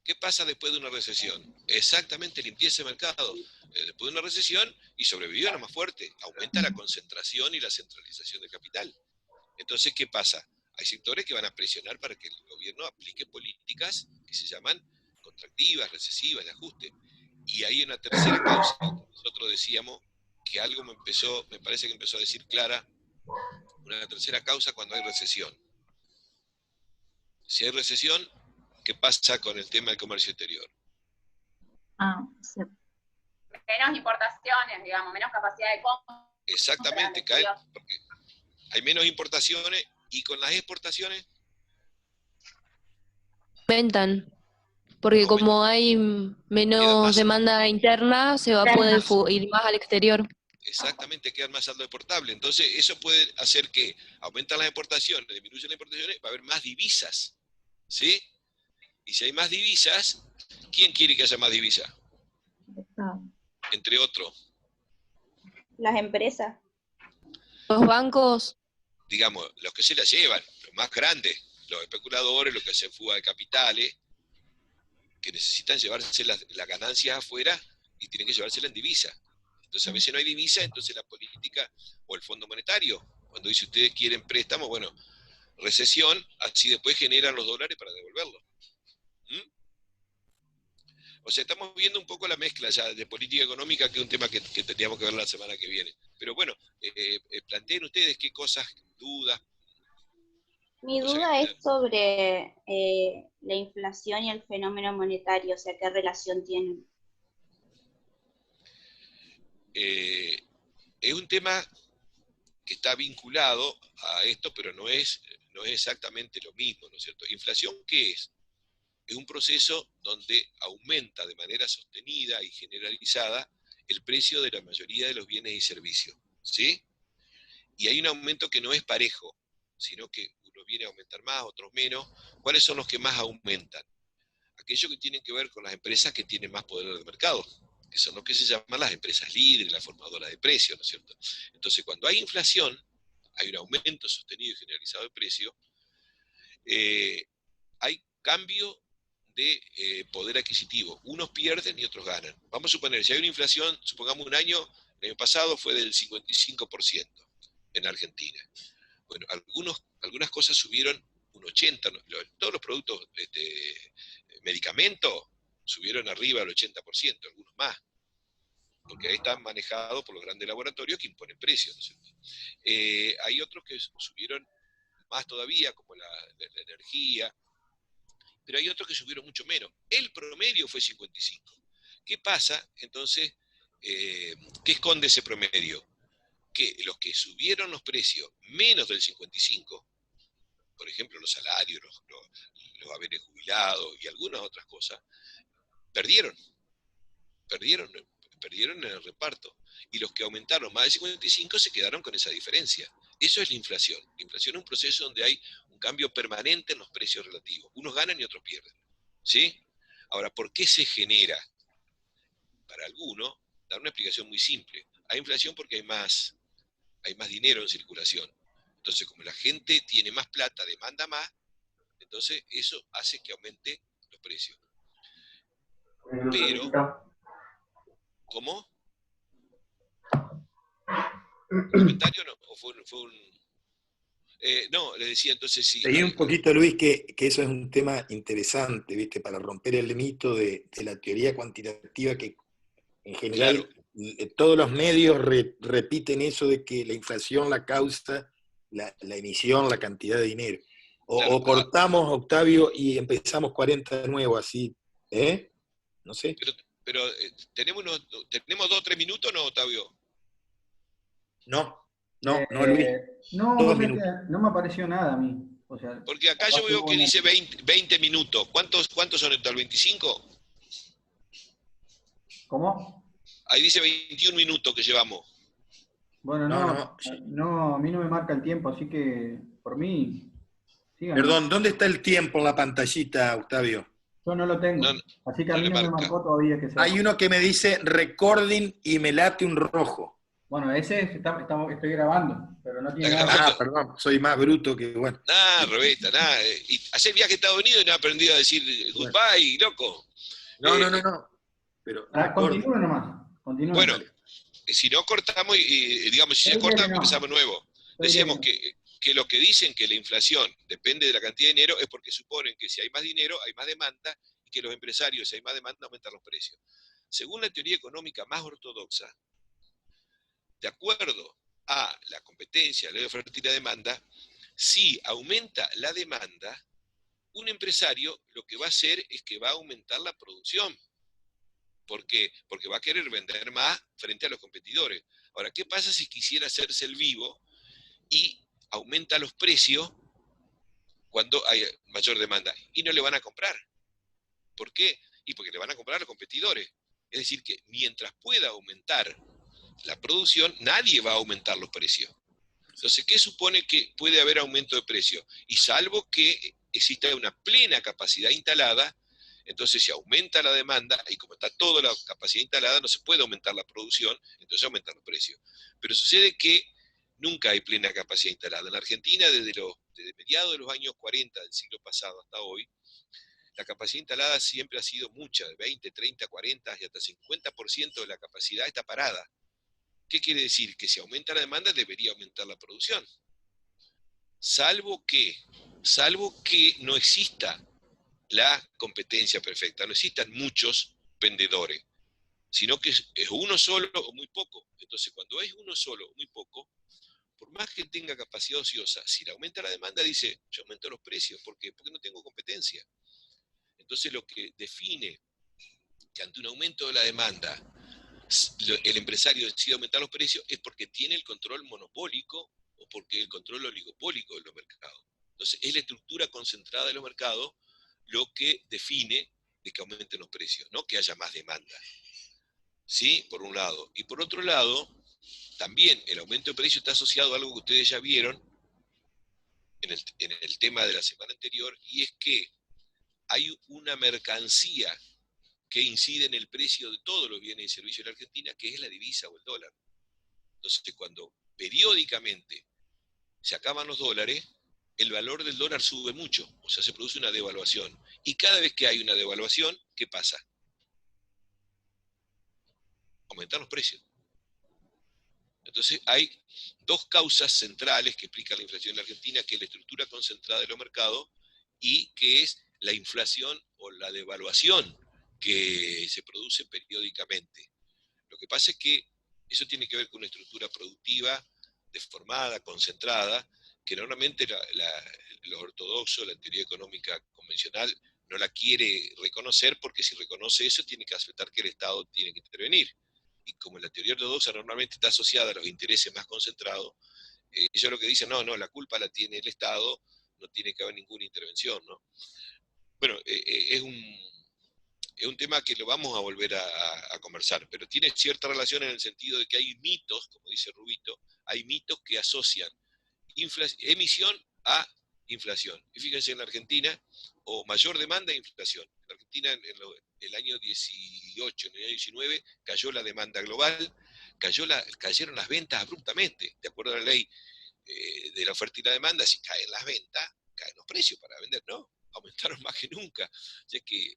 ¿Qué pasa después de una recesión? Exactamente, limpieza de mercado. Después de una recesión, y sobrevivió la más fuerte, aumenta la concentración y la centralización del capital. Entonces, ¿qué pasa? Hay sectores que van a presionar para que el gobierno aplique políticas que se llaman contractivas, recesivas, de ajuste. Y hay una tercera causa. Nosotros decíamos que algo me parece que empezó a decir Clara, una tercera causa cuando hay recesión. Si hay recesión, ¿qué pasa con el tema del comercio exterior? Sí. Menos importaciones, digamos, menos capacidad de compra. Exactamente, cae, porque hay menos importaciones y con las exportaciones Aumentan, porque aumentan, como hay quedan menos más, demanda interna, se va a poder ir más al exterior. exactamente, quedan más saldo exportable. Entonces, eso puede hacer que aumentan las exportaciones, disminuyen las importaciones, va a haber más divisas, ¿sí? Y si hay más divisas, ¿quién quiere que haya más divisas? Entre otros, Las empresas. Los bancos, digamos, los que se las llevan, los más grandes, los especuladores, los que hacen fuga de capitales, que necesitan llevarse las ganancias afuera y tienen que llevárselas en divisa. Entonces, a veces no hay divisa, entonces la política o el Fondo Monetario, cuando dice ustedes quieren préstamos, bueno, recesión, así después generan los dólares para devolverlos. ¿Mm? O sea, estamos viendo un poco la mezcla ya de política económica, que es un tema que tendríamos que ver la semana que viene. Pero bueno, planteen ustedes qué cosas, dudas. Mi duda es sobre la inflación y el fenómeno monetario, o sea, ¿qué relación tienen? Es un tema que está vinculado a esto, pero no es exactamente lo mismo, ¿no es cierto? ¿Inflación qué es? Es un proceso donde aumenta de manera sostenida y generalizada el precio de la mayoría de los bienes y servicios, ¿sí? Y hay un aumento que no es parejo, sino que uno viene a aumentar más, otros menos. ¿Cuáles son los que más aumentan? Aquellos que tienen que ver con las empresas que tienen más poder de mercado, que son los que se llaman las empresas líderes, las formadoras de precios, ¿no es cierto? Entonces, cuando hay inflación, hay un aumento sostenido y generalizado de precios, hay cambio de poder adquisitivo. Unos pierden y otros ganan. Vamos a suponer, si hay una inflación, supongamos el año pasado fue del 55% en Argentina. Bueno, algunas cosas subieron un 80%, todos los productos, medicamentos, subieron arriba del 80%, algunos más, porque ahí están manejados por los grandes laboratorios que imponen precios, ¿no es cierto? Hay otros que subieron más todavía, como la energía, pero hay otros que subieron mucho menos. El promedio fue 55. ¿Qué pasa? Entonces, ¿qué esconde ese promedio? Que los que subieron los precios menos del 55, por ejemplo, los salarios, los haberes jubilados y algunas otras cosas, perdieron en el reparto. Y los que aumentaron más del 55 se quedaron con esa diferencia. Eso es la inflación. La inflación es un proceso donde hay un cambio permanente en los precios relativos. Unos ganan y otros pierden. ¿Sí? Ahora, ¿por qué se genera? Para algunos, dar una explicación muy simple. Hay inflación porque hay más dinero en circulación. Entonces, como la gente tiene más plata, demanda más, Entonces, eso hace que aumente los precios. Pero, ¿cómo? ¿Un comentario no? ¿O fue un no, le decía entonces sí. Leí un poquito, Luis, que eso es un tema interesante, ¿viste? Para romper el mito de la teoría cuantitativa que en general todos los medios repiten eso de que la inflación la causa la emisión, la cantidad de dinero. Claro, O cortamos, Octavio, y empezamos 40 de nuevo, así, ¿eh? No sé. Pero ¿tenemos 2 o 3 minutos o no, Octavio? No, Luis. No, 2 minutos. no me apareció nada a mí. O sea, Porque acá yo veo que dice 20 minutos. ¿Cuántos son en total? ¿25? ¿Cómo? Ahí dice 21 minutos que llevamos. Bueno, no, a mí no me marca el tiempo, así que por mí, síganme. Perdón, ¿dónde está el tiempo en la pantallita, Octavio? Yo no lo tengo, así que a mí no me marcó todavía que sea. Hay uno que me dice recording y me late un rojo. Bueno, ese estoy grabando, pero no tiene nada. Ah, perdón, soy más bruto que bueno. Nada, Roberta, nada. Y hacer viaje a Estados Unidos y no he aprendido a decir goodbye, loco. No. Pero continúe nomás. Continúe. Bueno, si no cortamos, digamos, si se corta, empezamos nuevo. Decíamos que los que dicen que la inflación depende de la cantidad de dinero es porque suponen que si hay más dinero, hay más demanda, y que los empresarios, si hay más demanda, aumentan los precios. Según la teoría económica más ortodoxa, de acuerdo a la competencia, la ley de oferta y la demanda, si aumenta la demanda, un empresario lo que va a hacer es que va a aumentar la producción. ¿Por qué? Porque va a querer vender más frente a los competidores. Ahora, ¿qué pasa si quisiera hacerse el vivo y aumenta los precios cuando hay mayor demanda? Y no le van a comprar. ¿Por qué? Y porque le van a comprar a los competidores. Es decir, que mientras pueda aumentar la producción, nadie va a aumentar los precios. Entonces, ¿qué supone que puede haber aumento de precios? Y salvo que exista una plena capacidad instalada, entonces si aumenta la demanda, y como está toda la capacidad instalada, no se puede aumentar la producción, entonces aumentan los precios. Pero sucede que nunca hay plena capacidad instalada. En la Argentina, desde mediados de los años 40 del siglo pasado hasta hoy, la capacidad instalada siempre ha sido mucha, de 20, 30, 40 y hasta 50% de la capacidad está parada. ¿Qué quiere decir? Que si aumenta la demanda, debería aumentar la producción. Salvo que no exista la competencia perfecta, no existan muchos vendedores, sino que es uno solo o muy poco. Entonces, cuando es uno solo o muy poco, por más que tenga capacidad ociosa, si le aumenta la demanda, dice, yo aumento los precios. ¿Por qué? Porque no tengo competencia. Entonces, lo que define que ante un aumento de la demanda el empresario decide aumentar los precios es porque tiene el control monopólico o porque el control oligopólico de los mercados. Entonces, es la estructura concentrada de los mercados lo que define de que aumenten los precios, no que haya más demanda. ¿Sí? Por un lado. Y por otro lado, también el aumento de precios está asociado a algo que ustedes ya vieron en el tema de la semana anterior, y es que hay una mercancía que incide en el precio de todos los bienes y servicios en la Argentina, que es la divisa o el dólar. Entonces, cuando periódicamente se acaban los dólares, el valor del dólar sube mucho, o sea, se produce una devaluación. Y cada vez que hay una devaluación, ¿qué pasa? Aumentan los precios. Entonces, hay dos causas centrales que explican la inflación en la Argentina, que es la estructura concentrada de los mercados y que es la inflación o la devaluación que se produce periódicamente. Lo que pasa es que eso tiene que ver con una estructura productiva deformada, concentrada, que normalmente los ortodoxos, la teoría económica convencional, no la quiere reconocer, porque si reconoce eso tiene que aceptar que el Estado tiene que intervenir. Y como la teoría ortodoxa normalmente está asociada a los intereses más concentrados, ellos lo que dicen, no, la culpa la tiene el Estado, no tiene que haber ninguna intervención, ¿no? Bueno, es un tema que lo vamos a volver a conversar, pero tiene cierta relación en el sentido de que hay mitos, como dice Rubito, hay mitos que asocian emisión a inflación. Y fíjense en la Argentina, o mayor demanda e inflación. En la Argentina, en el año 18, en el año 19, cayó la demanda global, cayeron las ventas abruptamente, de acuerdo a la ley de la oferta y la demanda. Si caen las ventas, caen los precios para vender, ¿no? aumentaron más que nunca. O sea que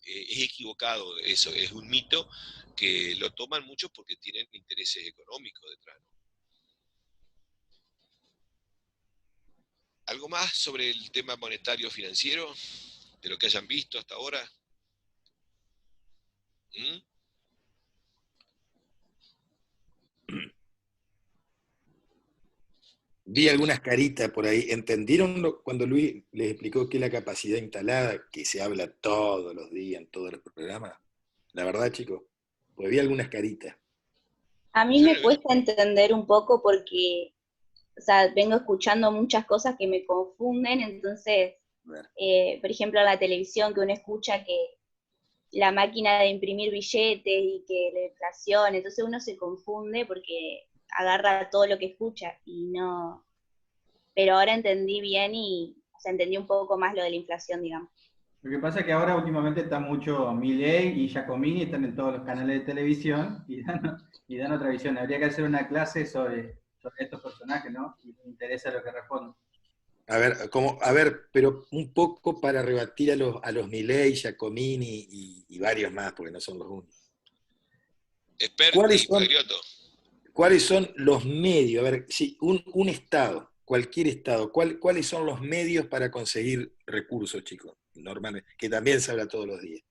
es equivocado eso, es un mito que lo toman muchos porque tienen intereses económicos detrás, ¿no? ¿Algo más sobre el tema monetario financiero, de lo que hayan visto hasta ahora? ¿Mm? Vi algunas caritas por ahí. ¿Entendieron cuando Luis les explicó qué es la capacidad instalada, que se habla todos los días en todos los programas? La verdad, chicos, pues vi algunas caritas. A mí Yo me no- cuesta entender un poco porque, o sea, vengo escuchando muchas cosas que me confunden, entonces, A ver. por ejemplo, en la televisión que uno escucha que la máquina de imprimir billetes y que la inflación, entonces uno se confunde porque agarra todo lo que escucha y no, pero ahora entendí bien y, o sea, entendí un poco más lo de la inflación, digamos. Lo que pasa es que ahora últimamente está mucho Milei y Giacomini, están en todos los canales de televisión y dan otra visión. Habría que hacer una clase sobre estos personajes, ¿no? Y me interesa lo que responden. A ver, pero un poco para rebatir a los Milei, Giacomini y varios más, porque no son los únicos. Esperti, Pagliotto. ¿Cuáles son los medios? A ver, si un Estado, cualquier Estado, ¿cuáles son los medios para conseguir recursos, chicos? Normalmente, que también se habla todos los días.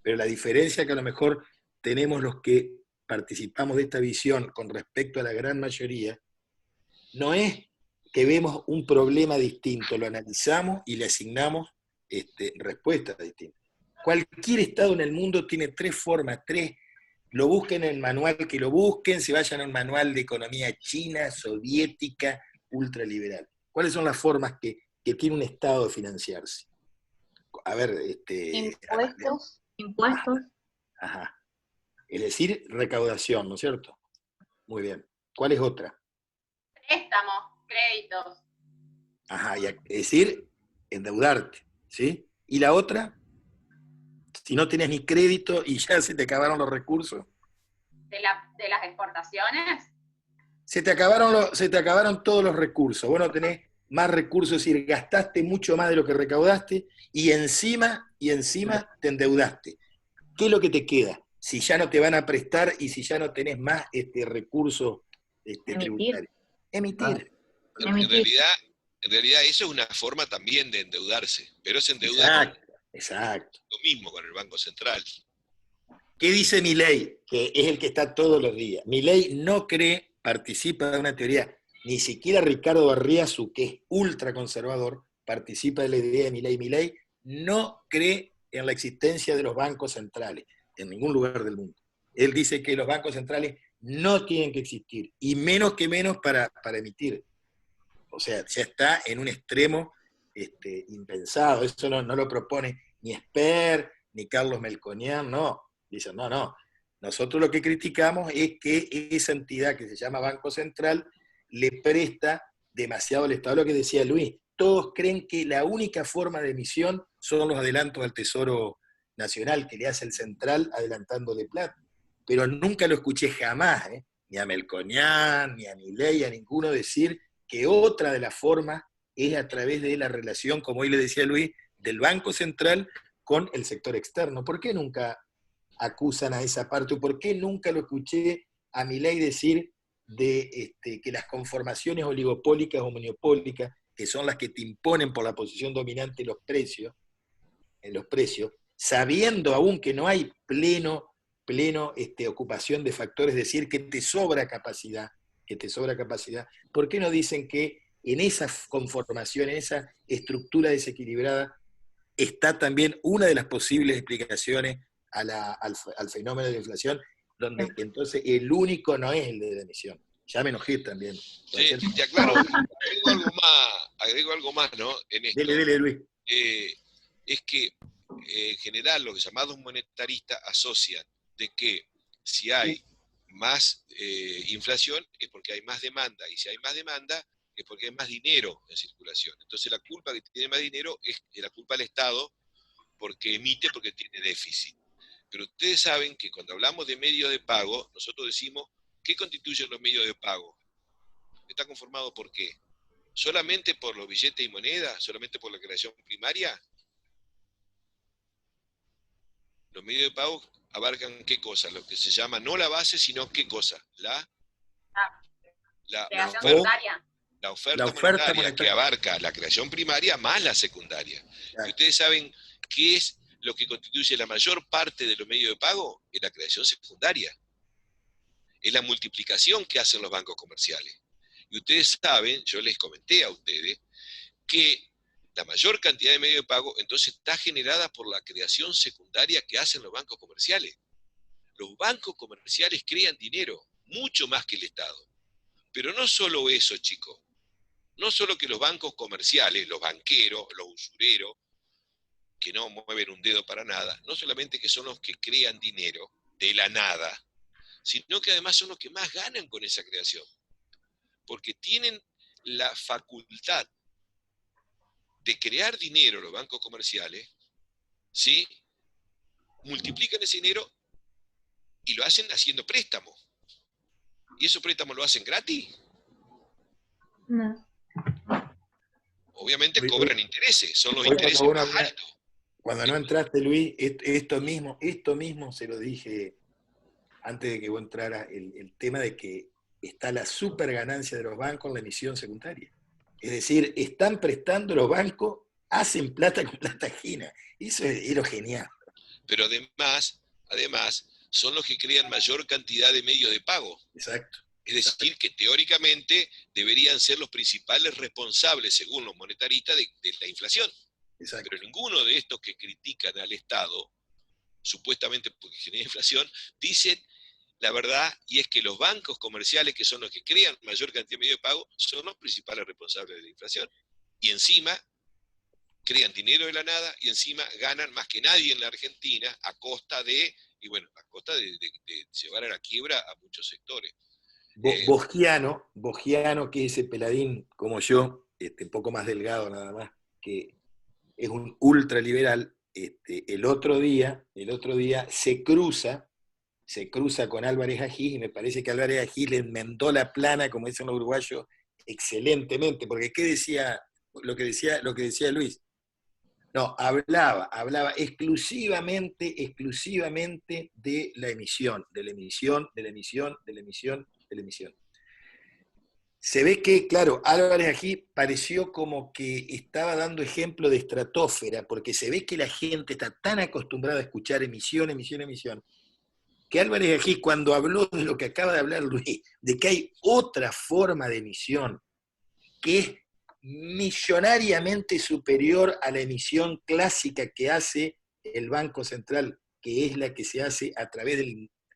Pero la diferencia que a lo mejor tenemos los que participamos de esta visión con respecto a la gran mayoría, no es que vemos un problema distinto, lo analizamos y le asignamos respuestas distintas. Cualquier Estado en el mundo tiene tres formas, lo busquen en el manual, que lo busquen, se vayan a un manual de economía china, soviética, ultraliberal. ¿Cuáles son las formas que tiene un Estado de financiarse? A ver, Impuestos. Ajá. Es decir, recaudación, ¿no es cierto? Muy bien. ¿Cuál es otra? Préstamos, créditos. Ajá, es decir, endeudarte, ¿sí? ¿Y la otra? Si no tienes ni crédito y ya se te acabaron los recursos. De las exportaciones. Se te acabaron todos los recursos. Vos no tenés más recursos, es decir, gastaste mucho más de lo que recaudaste y encima te endeudaste. ¿Qué es lo que te queda? Si ya no te van a prestar y si ya no tenés más recursos tributarios. Emitir. En realidad eso es una forma también de endeudarse, pero se endeuda Exacto. lo mismo con el Banco Central. ¿Qué dice Milei? Que es el que está todos los días. Milei no cree, participa de una teoría, ni siquiera Ricardo Barriasu, que es ultraconservador, participa de la idea de Milei. Milei no cree en la existencia de los bancos centrales, en ningún lugar del mundo. Él dice que los bancos centrales no tienen que existir, y menos que menos para emitir. O sea, ya está en un extremo impensado. Eso no lo propone ni Esper, ni Carlos Melconian, no. Dicen, no. Nosotros lo que criticamos es que esa entidad que se llama Banco Central le presta demasiado al Estado. Lo que decía Luis, todos creen que la única forma de emisión son los adelantos al Tesoro Nacional que le hace el Central adelantándole plata. Pero nunca lo escuché jamás, ni a Melconian, ni a Milei, a ninguno decir que otra de las formas es a través de la relación, como hoy le decía Luis, del Banco Central con el sector externo. ¿Por qué nunca acusan a esa parte? ¿O por qué nunca lo escuché a Milei decir de que las conformaciones oligopólicas o monopólicas, que son las que te imponen por la posición dominante en los precios, sabiendo aún que no hay pleno ocupación de factores, decir que te sobra capacidad, ¿por qué no dicen que en esa conformación, en esa estructura desequilibrada, está también una de las posibles explicaciones al fenómeno de la inflación, donde entonces el único no es el de la emisión? Ya me enojé también. Sí, ya claro, agrego algo más, ¿no? En esto. Dele, Luis. Es que en general los llamados monetaristas asocian de que si hay más inflación es porque hay más demanda, y si hay más demanda es porque hay más dinero en circulación. Entonces la culpa que tiene más dinero es la culpa del Estado porque emite, porque tiene déficit. Pero ustedes saben que cuando hablamos de medios de pago, nosotros decimos, ¿qué constituyen los medios de pago? ¿Está conformado por qué? ¿Solamente por los billetes y monedas? ¿Solamente por la creación primaria? Los medios de pago abarcan qué cosa, lo que se llama no la base, sino qué cosa, la Creación o- secundaria. la oferta, La oferta monetaria, que monetaria. abarca la creación primaria más la secundaria. Claro. Y ustedes saben qué es lo que constituye la mayor parte de los medios de pago, es la creación secundaria. Es la multiplicación que hacen los bancos comerciales. Y ustedes saben, yo les comenté a ustedes, que la mayor cantidad de medios de pago entonces está generada por la creación secundaria que hacen los bancos comerciales. Los bancos comerciales crean dinero, mucho más que el Estado. Pero no solo eso, chicos. No solo que los bancos comerciales, los banqueros, los usureros, que no mueven un dedo para nada, no solamente que son los que crean dinero de la nada, sino que además son los que más ganan con esa creación. Porque tienen la facultad de crear dinero los bancos comerciales, ¿sí? Multiplican ese dinero y lo hacen haciendo préstamos. ¿Y esos préstamos lo hacen gratis? No. Obviamente cobran intereses, son los Hoy intereses cuando uno más habla- altos. Cuando no entraste, Luis, esto mismo se lo dije antes de que vos entraras, el tema de que está la super ganancia de los bancos en la emisión secundaria. Es decir, están prestando los bancos, hacen plata con plata ajena. Eso es lo genial. Pero además, son los que crean mayor cantidad de medios de pago. Exacto. Es decir, que teóricamente deberían ser los principales responsables, según los monetaristas, de la inflación. Exacto. Pero ninguno de estos que critican al Estado, supuestamente porque genera inflación, dicen la verdad, y es que los bancos comerciales, que son los que crean mayor cantidad de medios de pago, son los principales responsables de la inflación. Y encima crean dinero de la nada y encima ganan más que nadie en la Argentina a costa de llevar a la quiebra a muchos sectores. Bogiano, que es ese peladín como yo, un poco más delgado nada más, que es un ultraliberal, el otro día se cruza con Álvarez Agís, y me parece que Álvarez Agís le enmendó la plana, como dicen los uruguayos, excelentemente, porque ¿qué decía? Lo que decía Luis. No, hablaba exclusivamente de la emisión. Se ve que, claro, Álvarez aquí pareció como que estaba dando ejemplo de estratosfera, porque se ve que la gente está tan acostumbrada a escuchar emisión, que Álvarez aquí, cuando habló de lo que acaba de hablar Luis, de que hay otra forma de emisión, que es millonariamente superior a la emisión clásica que hace el Banco Central, que es la que se hace a través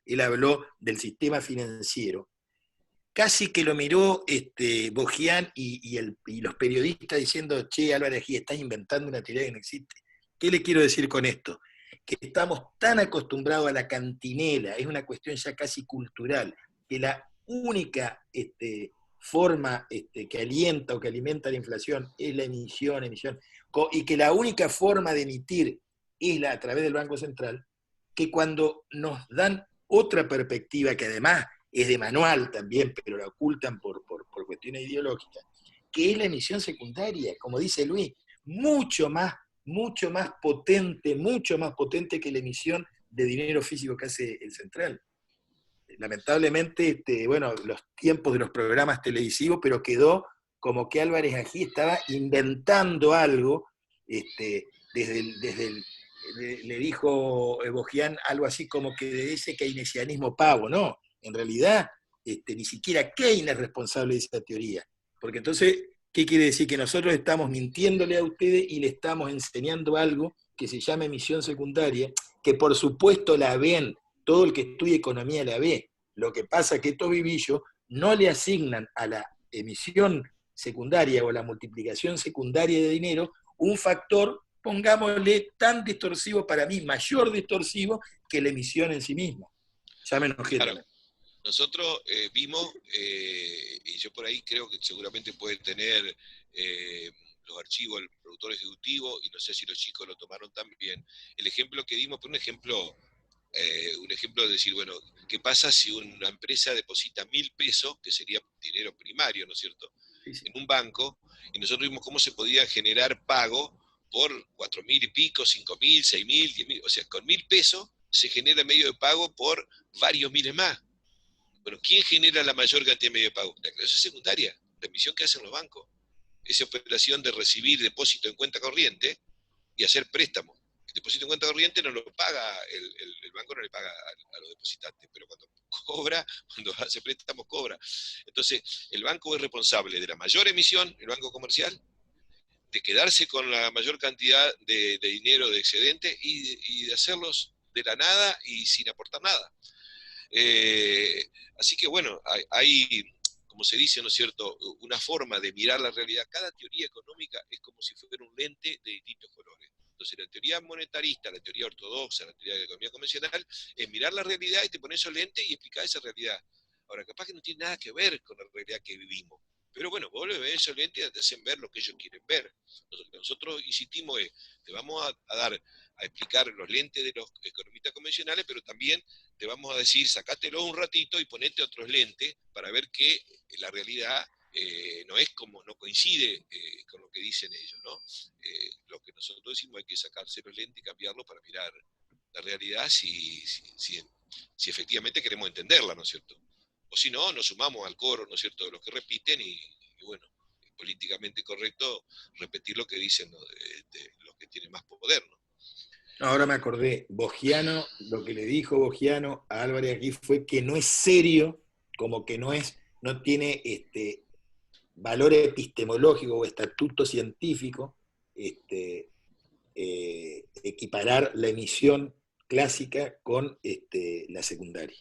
él habló del sistema financiero. Casi que lo miró Bogián y los periodistas diciendo, che, Álvarez Agí, estás inventando una teoría que no existe. ¿Qué le quiero decir con esto? Que estamos tan acostumbrados a la cantinela, es una cuestión ya casi cultural, que la única forma que alienta o que alimenta la inflación es la emisión, y que la única forma de emitir es a través del Banco Central, que cuando nos dan otra perspectiva, que además es de manual también, pero la ocultan por cuestiones ideológicas, que es la emisión secundaria, como dice Luis, mucho más potente que la emisión de dinero físico que hace el central. Lamentablemente, los tiempos de los programas televisivos, pero quedó como que Álvarez Agí estaba inventando algo, le dijo Bogián algo así como que de ese keynesianismo pavo, no, en realidad ni siquiera Keynes es responsable de esa teoría, porque entonces, ¿qué quiere decir? Que nosotros estamos mintiéndole a ustedes y le estamos enseñando algo que se llama emisión secundaria, que por supuesto la ven, todo el que estudia economía la ve. Lo que pasa es que estos vivillos no le asignan a la emisión secundaria o a la multiplicación secundaria de dinero un factor, pongámosle, tan distorsivo para mí, mayor distorsivo que la emisión en sí misma. Ya me enojé. Claro. Nosotros vimos, y yo por ahí creo que seguramente puede tener los archivos el productor ejecutivo, y no sé si los chicos lo tomaron también, el ejemplo que dimos, por un ejemplo de decir, bueno, ¿qué pasa si una empresa deposita 1.000 pesos, que sería dinero primario, ¿no es cierto?, en un banco, y nosotros vimos cómo se podía generar pago por 4.000 y pico, 5.000, 6.000, 10.000, o sea, con 1.000 pesos se genera medio de pago por varios miles más. Bueno, ¿quién genera la mayor cantidad de medio de pago? La creación secundaria, la emisión que hacen los bancos. Esa operación de recibir depósito en cuenta corriente y hacer préstamos. El depósito en cuenta corriente no lo paga, el banco no le paga a los depositantes, pero cuando cobra, cuando hace préstamos, cobra. Entonces, el banco es responsable de la mayor emisión, el banco comercial, de quedarse con la mayor cantidad de dinero de excedente y de hacerlos de la nada y sin aportar nada. Así que bueno, hay, como se dice, ¿no es cierto?, una forma de mirar la realidad. Cada teoría económica es como si fuera un lente de distintos colores. Entonces la teoría monetarista, la teoría ortodoxa, la teoría de la economía convencional, es mirar la realidad y te pones esos lentes y explicar esa realidad. Ahora, capaz que no tiene nada que ver con la realidad que vivimos. Pero bueno, vos le ves esos lentes y te hacen ver lo que ellos quieren ver. Lo que nosotros insistimos es, te vamos a dar a explicar los lentes de los economistas convencionales, pero también te vamos a decir, sacátelo un ratito y ponete otros lentes para ver que la realidad no es como, no coincide con lo que dicen ellos, ¿no? Lo que nosotros decimos hay que sacarse los lentes y cambiarlos para mirar la realidad si efectivamente queremos entenderla, ¿no es cierto? O si no, nos sumamos al coro, ¿no es cierto?, de los que repiten y bueno, políticamente correcto repetir lo que dicen, ¿no?, de los que tienen más poder, ¿no? Ahora me acordé, Bogiano, lo que le dijo Bogiano a Álvarez aquí fue que no es serio, como que no tiene valor epistemológico o estatuto científico, equiparar la emisión clásica con la secundaria.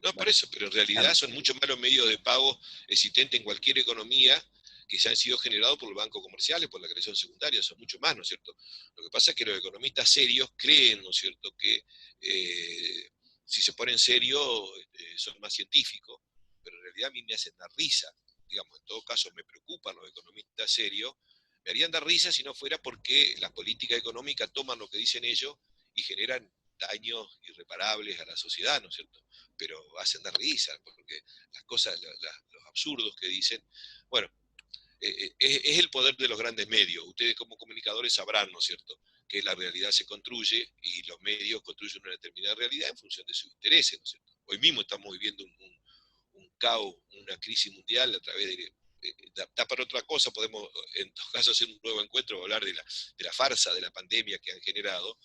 No, por eso, pero en realidad son mucho más los medios de pago existentes en cualquier economía que se han sido generados por los bancos comerciales, por la creación secundaria, son mucho más, ¿no es cierto? Lo que pasa es que los economistas serios creen, ¿no es cierto?, que si se ponen serios son más científicos, pero en realidad a mí me hacen dar risa, digamos, en todo caso me preocupan los economistas serios, me harían dar risa si no fuera porque las políticas económicas toman lo que dicen ellos y generan daños irreparables a la sociedad, ¿no es cierto? Pero hacen dar risa, porque las cosas, los absurdos que dicen, bueno, es el poder de los grandes medios. Ustedes como comunicadores sabrán, ¿no es cierto?, que la realidad se construye y los medios construyen una determinada realidad en función de sus intereses, ¿no es cierto? Hoy mismo estamos viviendo un caos, una crisis mundial a través de... Da para otra cosa, podemos en todo caso hacer un nuevo encuentro o hablar de la farsa de la pandemia que han generado,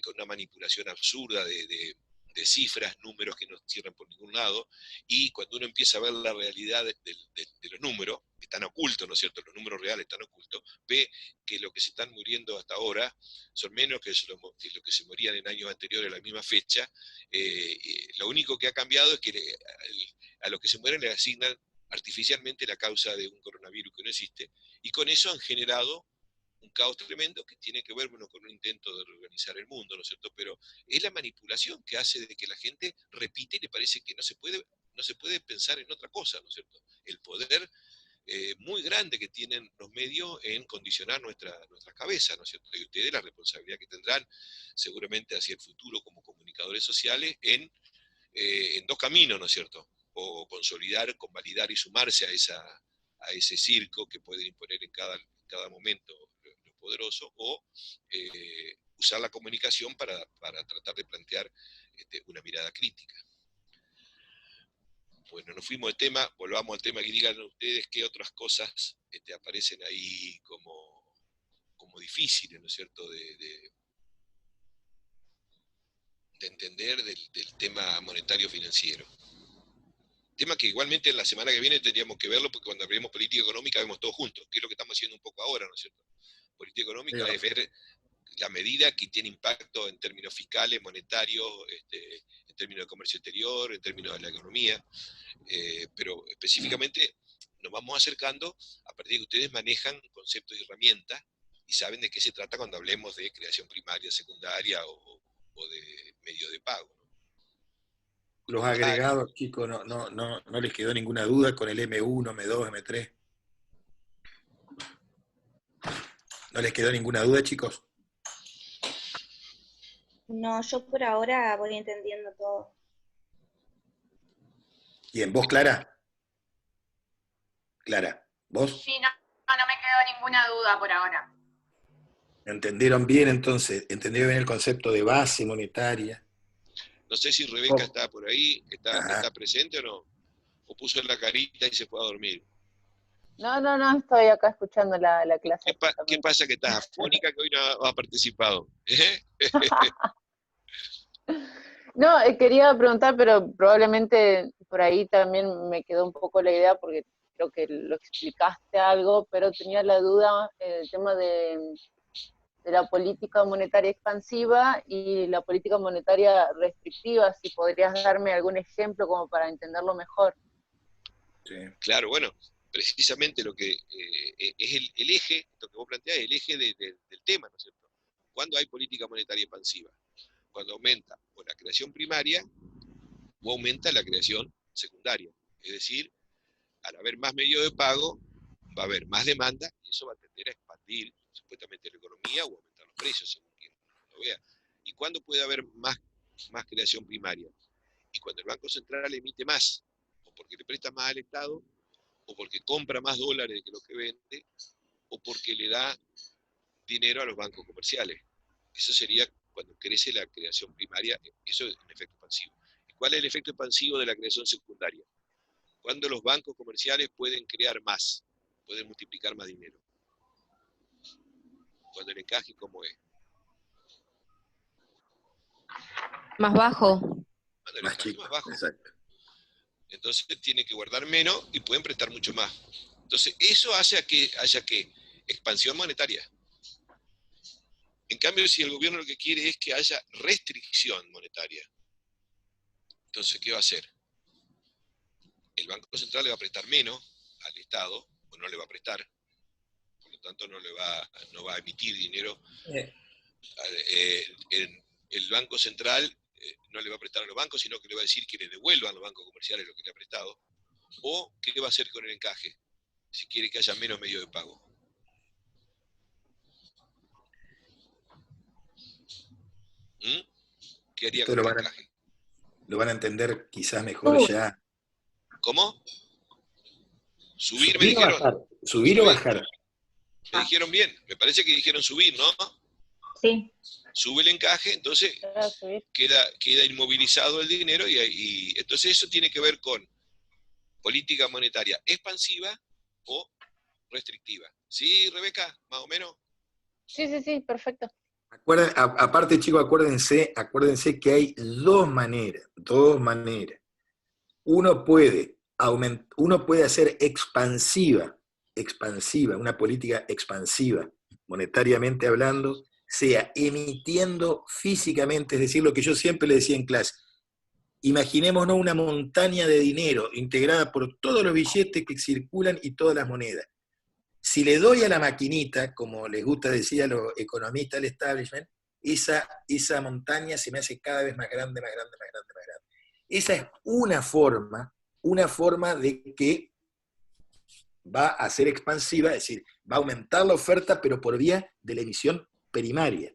con una manipulación absurda de cifras, números que no cierran por ningún lado, y cuando uno empieza a ver la realidad de los números, que están ocultos, ¿no es cierto?, los números reales están ocultos, ve que lo que se están muriendo hasta ahora son menos que lo que se morían en años anteriores a la misma fecha. Lo único que ha cambiado es que a los que se mueren le asignan artificialmente la causa de un coronavirus que no existe, y con eso han generado un caos tremendo que tiene que ver, bueno, con un intento de reorganizar el mundo, ¿no es cierto? Pero es la manipulación que hace de que la gente repite y le parece que no se puede pensar en otra cosa, ¿no es cierto? El poder muy grande que tienen los medios en condicionar nuestras cabezas, ¿no es cierto? Y ustedes la responsabilidad que tendrán seguramente hacia el futuro como comunicadores sociales en dos caminos, ¿no es cierto? O consolidar, convalidar y sumarse a ese circo que pueden imponer en cada momento los poderosos, o usar la comunicación para tratar de plantear una mirada crítica. Bueno, nos fuimos de tema, volvamos al tema, que digan ustedes qué otras cosas aparecen ahí como difíciles, ¿no es cierto?, de entender del tema monetario financiero. Tema que igualmente en la semana que viene tendríamos que verlo, porque cuando hablemos política económica vemos todos juntos, que es lo que estamos haciendo un poco ahora, ¿no es cierto? Política económica es ver la medida que tiene impacto en términos fiscales, monetarios, en términos de comercio exterior, en términos de la economía, pero específicamente nos vamos acercando a partir de que ustedes manejan conceptos y herramientas y saben de qué se trata cuando hablemos de creación primaria, secundaria o de medios de pago, ¿no? Los agregados, chicos, no les quedó ninguna duda con el M1, M2, M3. ¿No les quedó ninguna duda, chicos? No, yo por ahora voy entendiendo todo. Bien, ¿vos, Clara? Clara, ¿vos? Sí, no me quedó ninguna duda por ahora. ¿Entendieron bien entonces? ¿Entendieron bien el concepto de base monetaria? No sé si Rebeca está por ahí, Ajá. está presente o no, o puso la carita y se fue a dormir. No, estoy acá escuchando la clase. ¿Qué pasa que estás afónica que hoy no has participado? No, quería preguntar, pero probablemente por ahí también me quedó un poco la idea, porque creo que lo explicaste algo, pero tenía la duda el tema de la política monetaria expansiva y la política monetaria restrictiva, si podrías darme algún ejemplo como para entenderlo mejor. Sí. Claro, bueno, precisamente lo que es el eje, lo que vos planteás, el eje del tema, ¿no es cierto? ¿Cuándo hay política monetaria expansiva? Cuando aumenta o la creación primaria o aumenta la creación secundaria. Es decir, al haber más medios de pago, va a haber más demanda y eso va a tender a expandir supuestamente la economía o aumentar los precios, según quien lo vea. ¿Y cuándo puede haber más creación primaria? Y cuando el Banco Central emite más, o porque le presta más al Estado, o porque compra más dólares que lo que vende, o porque le da dinero a los bancos comerciales. Eso sería cuando crece la creación primaria, eso es un efecto expansivo. ¿Y cuál es el efecto expansivo de la creación secundaria? Cuando los bancos comerciales pueden crear más, pueden multiplicar más dinero. Cuando el encaje, ¿cómo es? Más bajo. Cuando el Más encaje chico, más bajo. exacto. Entonces tienen que guardar menos y pueden prestar mucho más. Entonces eso hace que haya expansión monetaria. En cambio, si el gobierno lo que quiere es que haya restricción monetaria, entonces, ¿qué va a hacer? El Banco Central le va a prestar menos al Estado, o no le va a prestar, por lo tanto no va a emitir dinero. El Banco Central no le va a prestar a los bancos, sino que le va a decir que le devuelvan a los bancos comerciales lo que le ha prestado. ¿O qué va a hacer con el encaje? Si quiere que haya menos medios de pago. ¿Qué haría Esto con el encaje? lo van a entender quizás mejor ya. ¿Cómo? Subir, me dijeron. Bajar. ¿Subir o bajar? Me dijeron bien, me parece que dijeron subir, ¿no? Sí. Sube el encaje, entonces queda inmovilizado el dinero y entonces eso tiene que ver con política monetaria expansiva o restrictiva. ¿Sí, Rebeca? ¿Más o menos? Sí, perfecto. Aparte, chicos, acuérdense que hay dos maneras. Uno puede hacer expansiva, una política expansiva, monetariamente hablando, sea emitiendo físicamente, es decir, lo que yo siempre le decía en clase. Imaginémonos una montaña de dinero integrada por todos los billetes que circulan y todas las monedas. Si le doy a la maquinita, como les gusta decir a los economistas del establishment, esa montaña se me hace cada vez más grande, más grande, más grande, más grande. Esa es una forma de que va a ser expansiva, es decir, va a aumentar la oferta, pero por vía de la emisión primaria.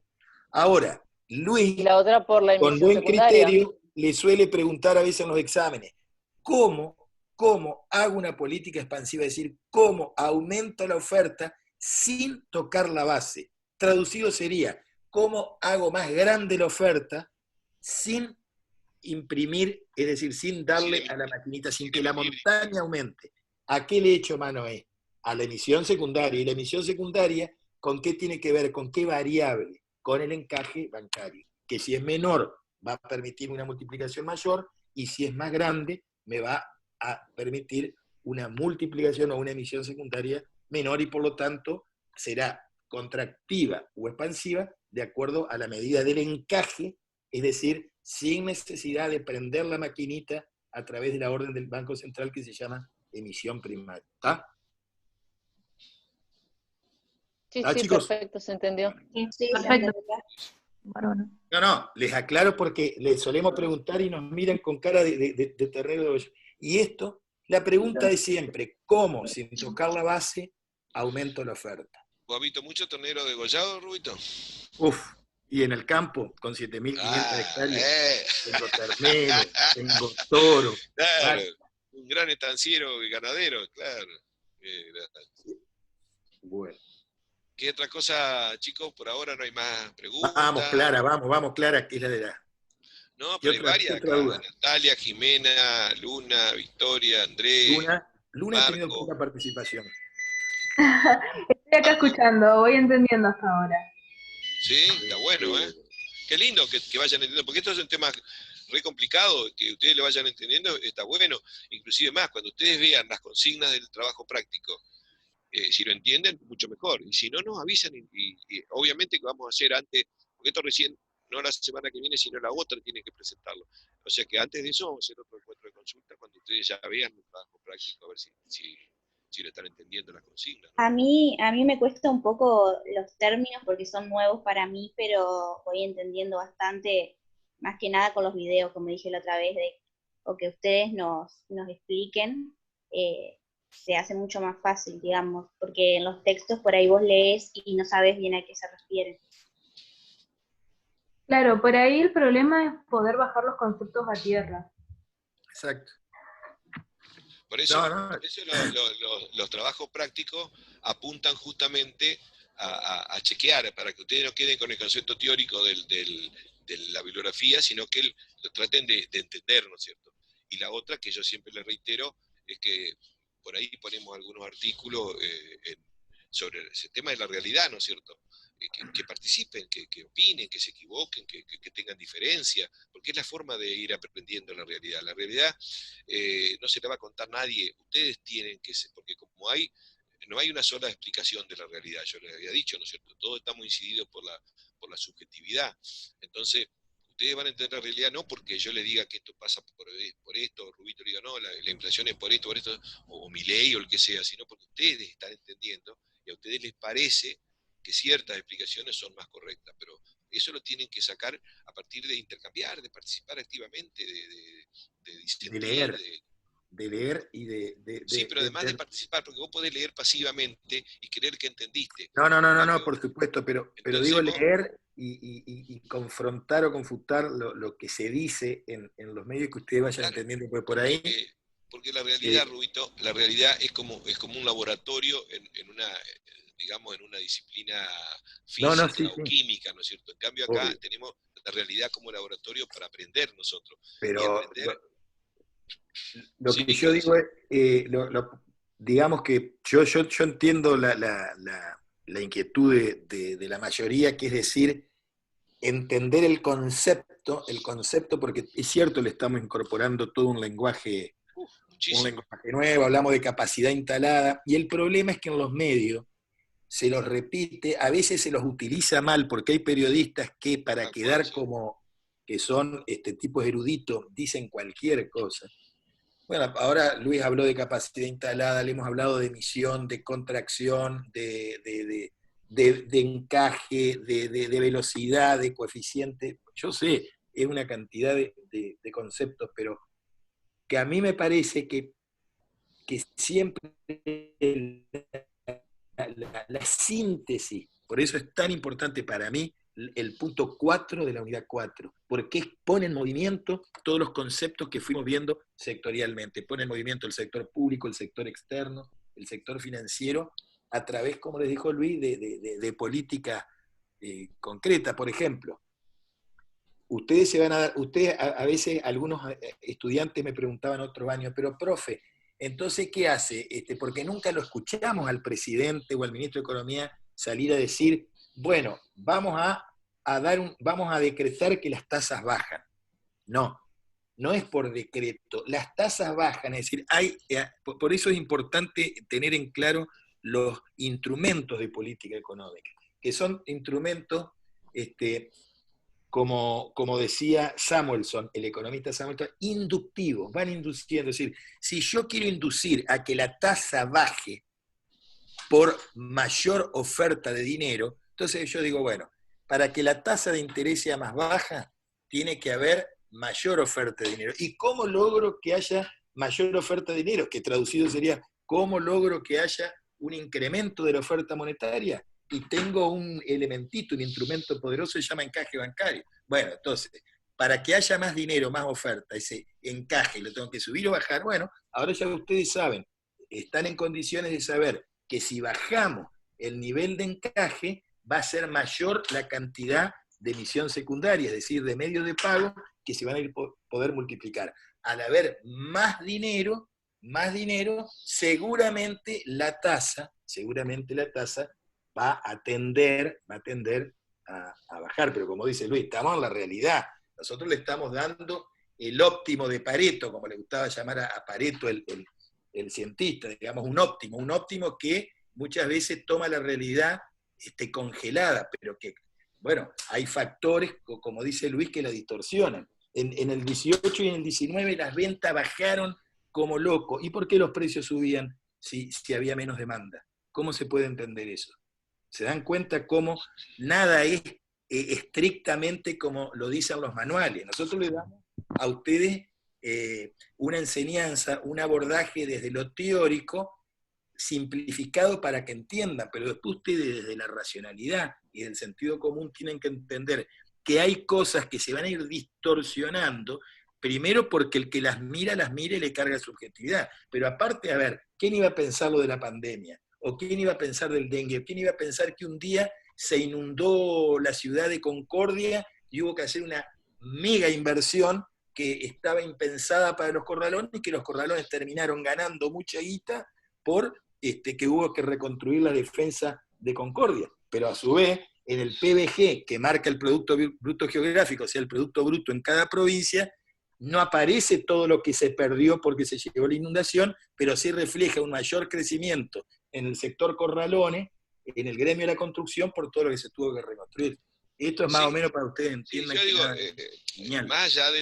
Ahora, Luis, y la otra por la con emisión buen secundaria. criterio, le suele preguntar a veces en los exámenes, ¿cómo hago una política expansiva? Es decir, ¿cómo aumento la oferta sin tocar la base? Traducido sería, ¿cómo hago más grande la oferta sin imprimir, es decir, sin darle a la maquinita, sin que la montaña aumente? ¿A qué le echo mano? A la emisión secundaria. Y la emisión secundaria, ¿con qué tiene que ver? ¿Con qué variable? Con el encaje bancario, que si es menor va a permitir una multiplicación mayor y si es más grande me va a permitir una multiplicación o una emisión secundaria menor y por lo tanto será contractiva o expansiva de acuerdo a la medida del encaje, es decir, sin necesidad de prender la maquinita a través de la orden del Banco Central que se llama emisión primaria. ¿Está? Sí, chicos? perfecto, se entendió. Sí, Perfecto. No, les aclaro porque les solemos preguntar y nos miran con cara de terreno. Y esto, la pregunta es siempre, ¿cómo, sin tocar la base, aumento la oferta? ¿Vos has visto mucho tornero degollado, Rubito? Y en el campo, con 7.500 hectáreas, tengo ternero, tengo toro. Claro, un gran estanciero y ganadero, claro. Bueno. ¿Qué otra cosa, chicos? Por ahora no hay más preguntas. Vamos, Clara, que es la de la... No, pero hay varias acá. duda? Natalia, Jimena, Luna, Victoria, Andrés, Luna ha tenido Marco. poca participación. Estoy acá escuchando, voy entendiendo hasta ahora. Sí, está bueno, ¿eh? Qué lindo que vayan entendiendo, porque esto es un tema re complicado, que ustedes lo vayan entendiendo, está bueno. Inclusive más, cuando ustedes vean las consignas del trabajo práctico, si lo entienden, mucho mejor. Y si no, nos avisan y obviamente que vamos a hacer antes, porque esto recién, no la semana que viene, sino la otra, tienen que presentarlo. O sea que antes de eso vamos a hacer otro encuentro de consulta cuando ustedes ya vean el trabajo práctico, a ver si lo están entendiendo las consignas, ¿no? A mí me cuesta un poco los términos porque son nuevos para mí, pero voy entendiendo bastante, más que nada con los videos, como dije la otra vez, o que ustedes nos expliquen, se hace mucho más fácil, digamos, porque en los textos por ahí vos lees y no sabes bien a qué se refieren. Claro, por ahí el problema es poder bajar los conceptos a tierra. Exacto. Por eso, los trabajos prácticos apuntan justamente a chequear, para que ustedes no queden con el concepto teórico de la bibliografía, sino que lo traten de entender, ¿no es cierto? Y la otra, que yo siempre les reitero, es que por ahí ponemos algunos artículos sobre ese tema de la realidad, ¿no es cierto? Que participen, que opinen, que se equivoquen, que tengan diferencia, porque es la forma de ir aprendiendo la realidad. La realidad no se la va a contar nadie, ustedes tienen que ser, porque como no hay una sola explicación de la realidad, yo les había dicho, ¿no es cierto? Todo está muy incidido por la subjetividad. Entonces, ustedes van a entender la realidad no porque yo les diga que esto pasa por esto, o Rubito le diga, no, la inflación es por esto, o Milei o el que sea, sino porque ustedes están entendiendo y a ustedes les parece que ciertas explicaciones son más correctas, pero eso lo tienen que sacar a partir de intercambiar, de participar activamente, de disentir, de leer y sí, pero además de participar, porque vos podés leer pasivamente y creer que entendiste. No, por supuesto, pero digo leer y confrontar o confutar lo que se dice en los medios que ustedes vayan entendiendo por ahí. Porque la realidad, Rubito, la realidad es como un laboratorio en una disciplina física o química, ¿no es cierto? En cambio acá tenemos la realidad como laboratorio para aprender nosotros. Pero aprender, lo que yo digo es, digamos que yo entiendo la inquietud de la mayoría, que es decir, entender el concepto, porque es cierto, le estamos incorporando todo un lenguaje nuevo, hablamos de capacidad instalada, y el problema es que en los medios se los repite, a veces se los utiliza mal, porque hay periodistas que para quedar como que son tipos eruditos, dicen cualquier cosa. Bueno, ahora Luis habló de capacidad instalada, le hemos hablado de emisión, de contracción, de encaje, de velocidad, de coeficiente. Yo sé, es una cantidad de conceptos, pero que a mí me parece que siempre la síntesis, por eso es tan importante para mí el punto 4 de la unidad 4, porque pone en movimiento todos los conceptos que fuimos viendo sectorialmente, pone en movimiento el sector público, el sector externo, el sector financiero, a través, como les dijo Luis, de política concreta. Por ejemplo, ustedes a veces algunos estudiantes me preguntaban otro año, pero profe, entonces ¿qué hace? Porque nunca lo escuchamos al presidente o al ministro de Economía salir a decir, bueno, vamos a decretar que las tasas bajan. No es por decreto, las tasas bajan, es decir, por eso es importante tener en claro los instrumentos de política económica, que son instrumentos, como decía Samuelson, el economista Samuelson, inductivos, van induciendo, es decir, si yo quiero inducir a que la tasa baje por mayor oferta de dinero, entonces yo digo, bueno, para que la tasa de interés sea más baja, tiene que haber mayor oferta de dinero. ¿Y cómo logro que haya mayor oferta de dinero? Que traducido sería, ¿cómo logro que haya un incremento de la oferta monetaria? Y tengo un elementito, un instrumento poderoso que se llama encaje bancario. Bueno, entonces, para que haya más dinero, más oferta, ese encaje, lo tengo que subir o bajar. Bueno, ahora ya ustedes saben, están en condiciones de saber que si bajamos el nivel de encaje, va a ser mayor la cantidad de emisión secundaria, es decir, de medios de pago que se van a poder multiplicar. Al haber más dinero, seguramente la tasa va a tender a bajar, pero como dice Luis, estamos en la realidad. Nosotros le estamos dando el óptimo de Pareto, como le gustaba llamar a Pareto el cientista, digamos, un óptimo que muchas veces toma la realidad congelada, pero que, bueno, hay factores, como dice Luis, que la distorsionan. En el 18 y en el 19 las ventas bajaron como loco. ¿Y por qué los precios subían si había menos demanda? ¿Cómo se puede entender eso? ¿Se dan cuenta cómo nada es estrictamente como lo dicen los manuales? Nosotros le damos a ustedes una enseñanza, un abordaje desde lo teórico, simplificado para que entiendan, pero después ustedes desde la racionalidad y del sentido común tienen que entender que hay cosas que se van a ir distorsionando, primero porque el que las mira y le carga subjetividad, pero aparte, a ver, ¿quién iba a pensar lo de la pandemia? ¿O quién iba a pensar del dengue? ¿Quién iba a pensar que un día se inundó la ciudad de Concordia y hubo que hacer una mega inversión que estaba impensada para los corralones y que los corralones terminaron ganando mucha guita por que hubo que reconstruir la defensa de Concordia? Pero a su vez, en el PBG, que marca el Producto Bruto Geográfico, o sea, el Producto Bruto en cada provincia, no aparece todo lo que se perdió porque se llevó la inundación, pero sí refleja un mayor crecimiento en el sector corralones, en el gremio de la construcción, por todo lo que se tuvo que reconstruir. Esto es más o menos para que ustedes entiendan. Sí, yo digo, más allá de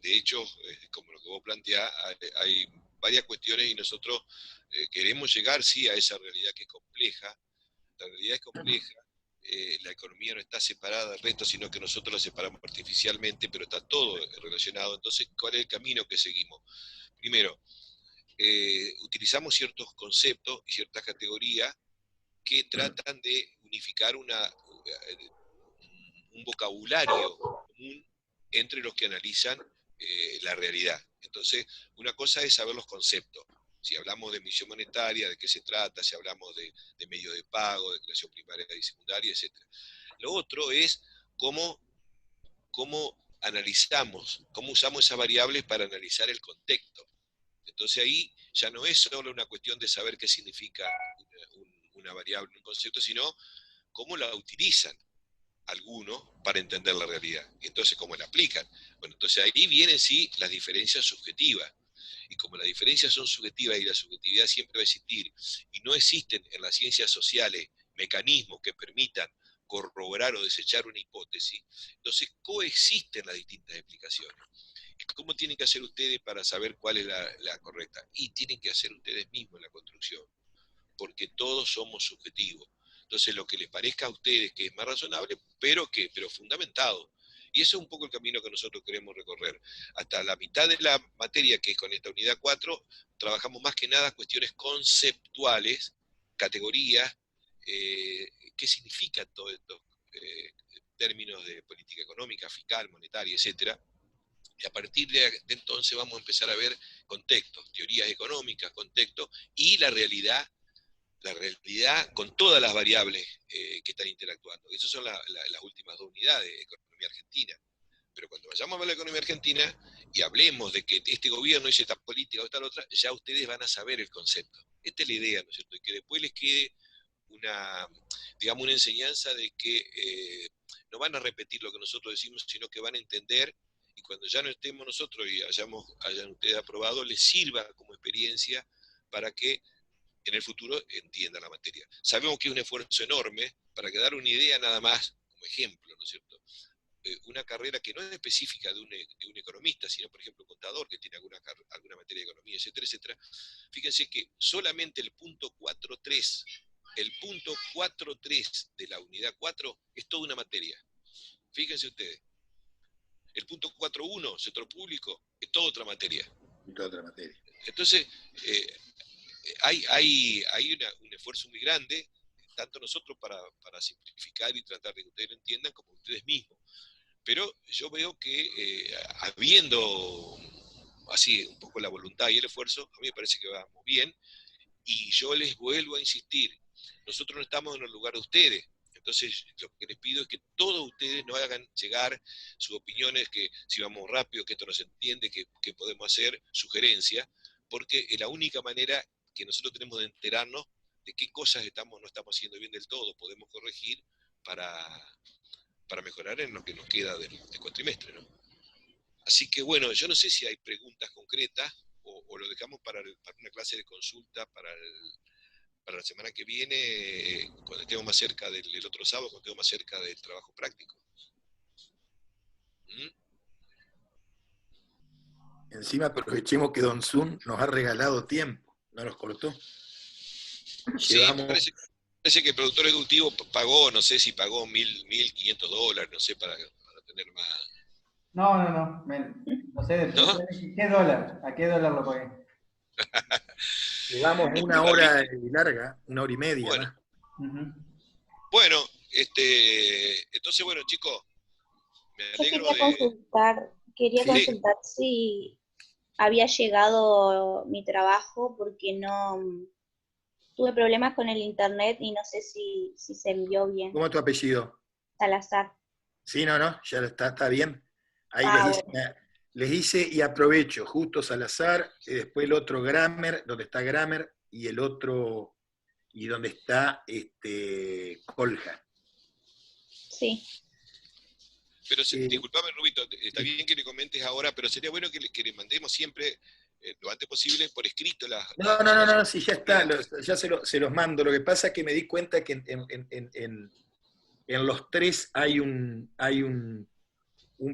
hecho, como lo que vos planteás, hay varias cuestiones y nosotros queremos llegar, sí, a esa realidad que es compleja. La realidad es compleja. La economía no está separada del resto, sino que nosotros la separamos artificialmente, pero está todo relacionado. Entonces, ¿cuál es el camino que seguimos? Primero, utilizamos ciertos conceptos y ciertas categorías que tratan de unificar un vocabulario común entre los que analizan la realidad. Entonces, una cosa es saber los conceptos. Si hablamos de emisión monetaria, de qué se trata, si hablamos de medios de pago, de creación primaria y secundaria, etc. Lo otro es cómo analizamos, cómo usamos esas variables para analizar el contexto. Entonces ahí ya no es solo una cuestión de saber qué significa una variable, un concepto, sino cómo la utilizan algunos para entender la realidad. Y entonces cómo la aplican. Bueno, entonces ahí vienen sí las diferencias subjetivas. Y como las diferencias son subjetivas y la subjetividad siempre va a existir, y no existen en las ciencias sociales mecanismos que permitan corroborar o desechar una hipótesis, entonces coexisten las distintas explicaciones. ¿Cómo tienen que hacer ustedes para saber cuál es la correcta? Y tienen que hacer ustedes mismos en la construcción, porque todos somos subjetivos. Entonces lo que les parezca a ustedes que es más razonable, pero fundamentado. Y eso es un poco el camino que nosotros queremos recorrer. Hasta la mitad de la materia, que es con esta unidad 4, trabajamos más que nada cuestiones conceptuales, categorías, qué significan todos estos términos de política económica, fiscal, monetaria, etcétera. Y a partir de entonces vamos a empezar a ver contextos, teorías económicas, contextos, y la realidad con todas las variables que están interactuando. Esas son las últimas dos unidades de economía argentina. Pero cuando vayamos a ver la economía argentina y hablemos de que este gobierno hizo esta política o esta otra, ya ustedes van a saber el concepto. Esta es la idea, ¿no es cierto? Y que después les quede una enseñanza de que no van a repetir lo que nosotros decimos, sino que van a entender, y cuando ya no estemos nosotros y hayan ustedes aprobado, les sirva como experiencia para que en el futuro entiendan la materia. Sabemos que es un esfuerzo enorme, para que dar una idea nada más, como ejemplo, ¿no es cierto? Una carrera que no es específica de un economista, sino, por ejemplo, un contador que tiene alguna materia de economía, etcétera, etcétera. Fíjense que solamente el punto 4.3, de la unidad 4 es toda una materia. Fíjense ustedes. El punto 4.1, sector público, es toda otra materia. Entonces, hay un esfuerzo muy grande, tanto nosotros para simplificar y tratar de que ustedes lo entiendan, como ustedes mismos. Pero yo veo que habiendo así un poco la voluntad y el esfuerzo, a mí me parece que vamos bien, Y yo les vuelvo a insistir, nosotros no estamos en el lugar de ustedes. Entonces, lo que les pido es que todos ustedes nos hagan llegar sus opiniones, que si vamos rápido, que esto no se entiende, que podemos hacer, sugerencias, porque es la única manera que nosotros tenemos de enterarnos de qué cosas no estamos haciendo bien del todo, podemos corregir para mejorar en lo que nos queda del cuatrimestre, ¿no? Así que bueno, yo no sé si hay preguntas concretas o lo dejamos para una clase de consulta para la semana que viene, cuando estemos más cerca del otro sábado, cuando estemos más cerca del trabajo práctico. ¿Mm? Encima aprovechemos que Don Sun nos ha regalado tiempo, no nos cortó. Sí, parece que el productor ejecutivo pagó, no sé si pagó $1.500, no sé, para tener más. No sé, ¿No? ¿Qué dólar? ¿A qué dólar lo pagué? Llevamos una hora larga, 1 hora y media. Bueno, Uh-huh. bueno, entonces bueno, chicos, me Yo alegro quería Sí. consultar si había llegado mi trabajo, porque no tuve problemas con el internet y no sé si se envió bien. ¿Cómo es tu apellido? Salazar. Sí, no, ya está bien. Ahí Bueno. les hice y aprovecho, justo Salazar, y después el otro Grammer, donde está Grammer, y el otro, y donde está Colja. Sí. Pero disculpame, Rubito, está bien que le comentes ahora, pero sería bueno que le mandemos siempre, lo antes posible, por escrito No, sí, ya está, ya se los mando. Lo que pasa es que me di cuenta que en los tres hay un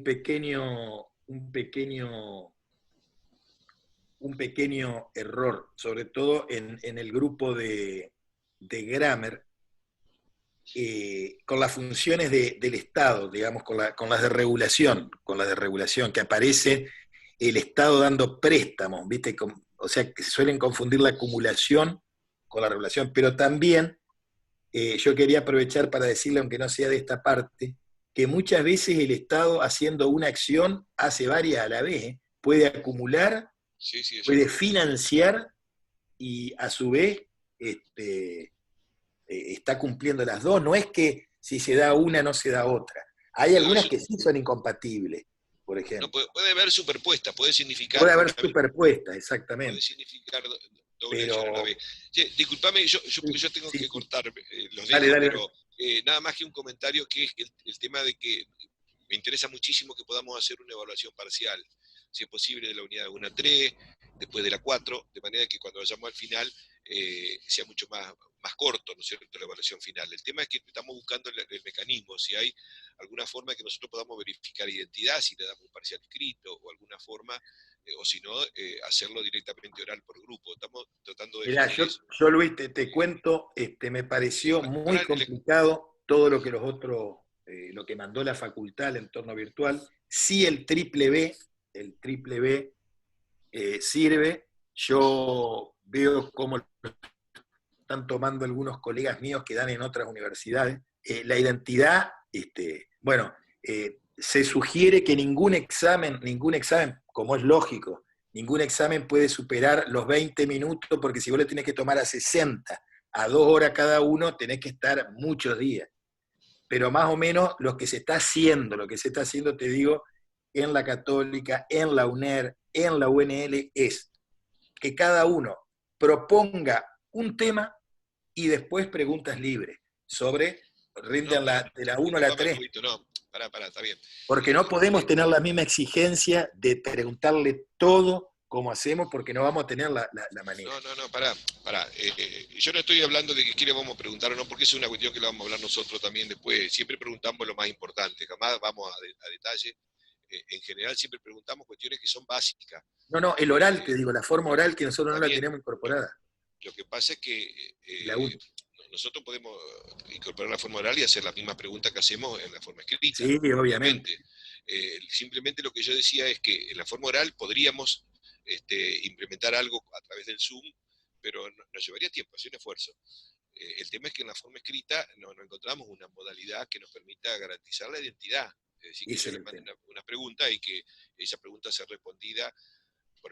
pequeño error, sobre todo en el grupo de Grammer, con las funciones del Estado, digamos, con las de regulación, que aparece el Estado dando préstamos, ¿viste? O sea, que se suelen confundir la acumulación con la regulación, pero también yo quería aprovechar para decirle, aunque no sea de esta parte, que muchas veces el Estado, haciendo una acción, hace varias a la vez, ¿eh? Puede acumular, puede financiar y a su vez está cumpliendo las dos. No es que si se da una no se da otra. Hay algunas que sí son incompatibles, por ejemplo. No, puede haber superpuesta, puede significar... Puede haber superpuesta, exactamente. Puede significar doble acción a la vez. Disculpame, yo tengo que cortar los dedos, dale. pero nada más que un comentario, que es el tema de que me interesa muchísimo que podamos hacer una evaluación parcial, si es posible, de la unidad 1 a 3, después de la 4, de manera que cuando vayamos al final sea mucho más corto, ¿no es cierto?, la evaluación final. El tema es que estamos buscando el mecanismo, si hay alguna forma que nosotros podamos verificar identidad, si le damos un parcial escrito o alguna forma, o si no, hacerlo directamente oral por grupo. Estamos tratando de... Mirá, yo Luis, te cuento, me pareció muy complicado todo lo que los otros, lo que mandó la facultad al entorno virtual. Sí, el triple B sirve. Yo veo cómo lo están tomando algunos colegas míos que dan en otras universidades. La identidad, se sugiere que ningún examen, como es lógico, ningún examen puede superar los 20 minutos, porque si vos le tenés que tomar a 60, a 2 horas cada uno, tenés que estar muchos días. Pero más o menos lo que se está haciendo, te digo, en la Católica, en la UNER, en la UNL, es que cada uno proponga un tema y después preguntas libres sobre, rinden de la 1 a la 3. No, pará, está bien. Porque no podemos tener la misma exigencia de preguntarle todo como hacemos, porque no vamos a tener la manera. No, pará. Yo no estoy hablando de que qué le vamos a preguntar o no, porque es una cuestión que la vamos a hablar nosotros también después. Siempre preguntamos lo más importante, jamás vamos a detalle. En general siempre preguntamos cuestiones que son básicas. No, el oral, te digo, la forma oral que nosotros no la tenemos incorporada. Lo que pasa es que nosotros podemos incorporar la forma oral y hacer las mismas preguntas que hacemos en la forma escrita. Sí, obviamente. Simplemente lo que yo decía es que en la forma oral podríamos implementar algo a través del Zoom, pero nos llevaría tiempo, hacer un esfuerzo. El tema es que en la forma escrita no encontramos una modalidad que nos permita garantizar la identidad. Es decir, que se le mande una pregunta y que esa pregunta sea respondida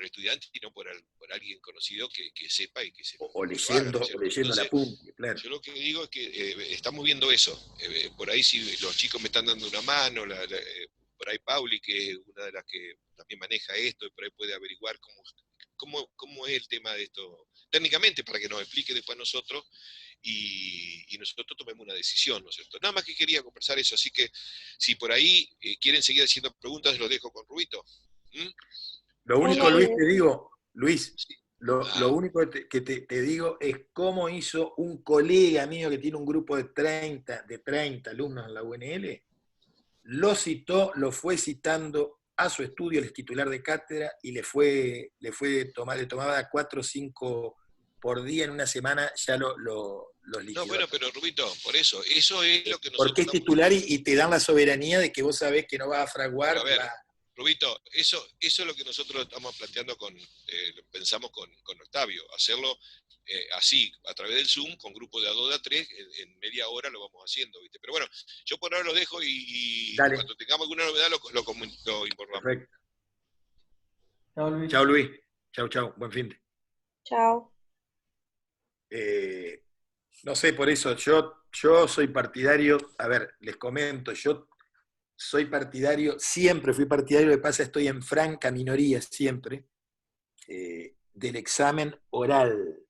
el estudiante y no por alguien conocido que sepa y que se o leyendo, lo haga, ¿no es cierto? o leyendo Entonces, la punta, claro. yo lo que digo es que estamos viendo eso. Por ahí si los chicos me están dando una mano, por ahí Pauli, que es una de las que también maneja esto, y por ahí puede averiguar cómo es el tema de esto técnicamente, para que nos explique después a nosotros, y nosotros tomemos una decisión, ¿no es cierto? Nada más que quería conversar eso, así que si por ahí quieren seguir haciendo preguntas, los dejo con Rubito. ¿Mm? Lo único, Luis, te digo, Luis, Sí. lo único que te digo es cómo hizo un colega mío que tiene un grupo de 30 alumnos en la UNL, lo fue citando a su estudio, él es titular de cátedra, y le tomaba 4 o 5 por día en una semana, ya los liquidó. No, bueno, pero Rubito, por eso es lo que nosotros... Porque es titular y te dan la soberanía de que vos sabés que no vas a fraguar. A ver, Rubito, eso es lo que nosotros estamos planteando pensamos con Octavio, hacerlo así, a través del Zoom, con grupo de a 2 de a 3, en media hora lo vamos haciendo, ¿viste? Pero bueno, yo por ahora lo dejo y cuando tengamos alguna novedad lo informamos. Perfecto. Chao, Luis. Chao, Luis. Chao. Buen fin de. Chao. No sé, por eso yo soy partidario, a ver, les comento, yo soy partidario, siempre fui partidario, lo que pasa estoy en franca minoría siempre, del examen oral.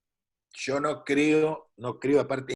Yo no creo, aparte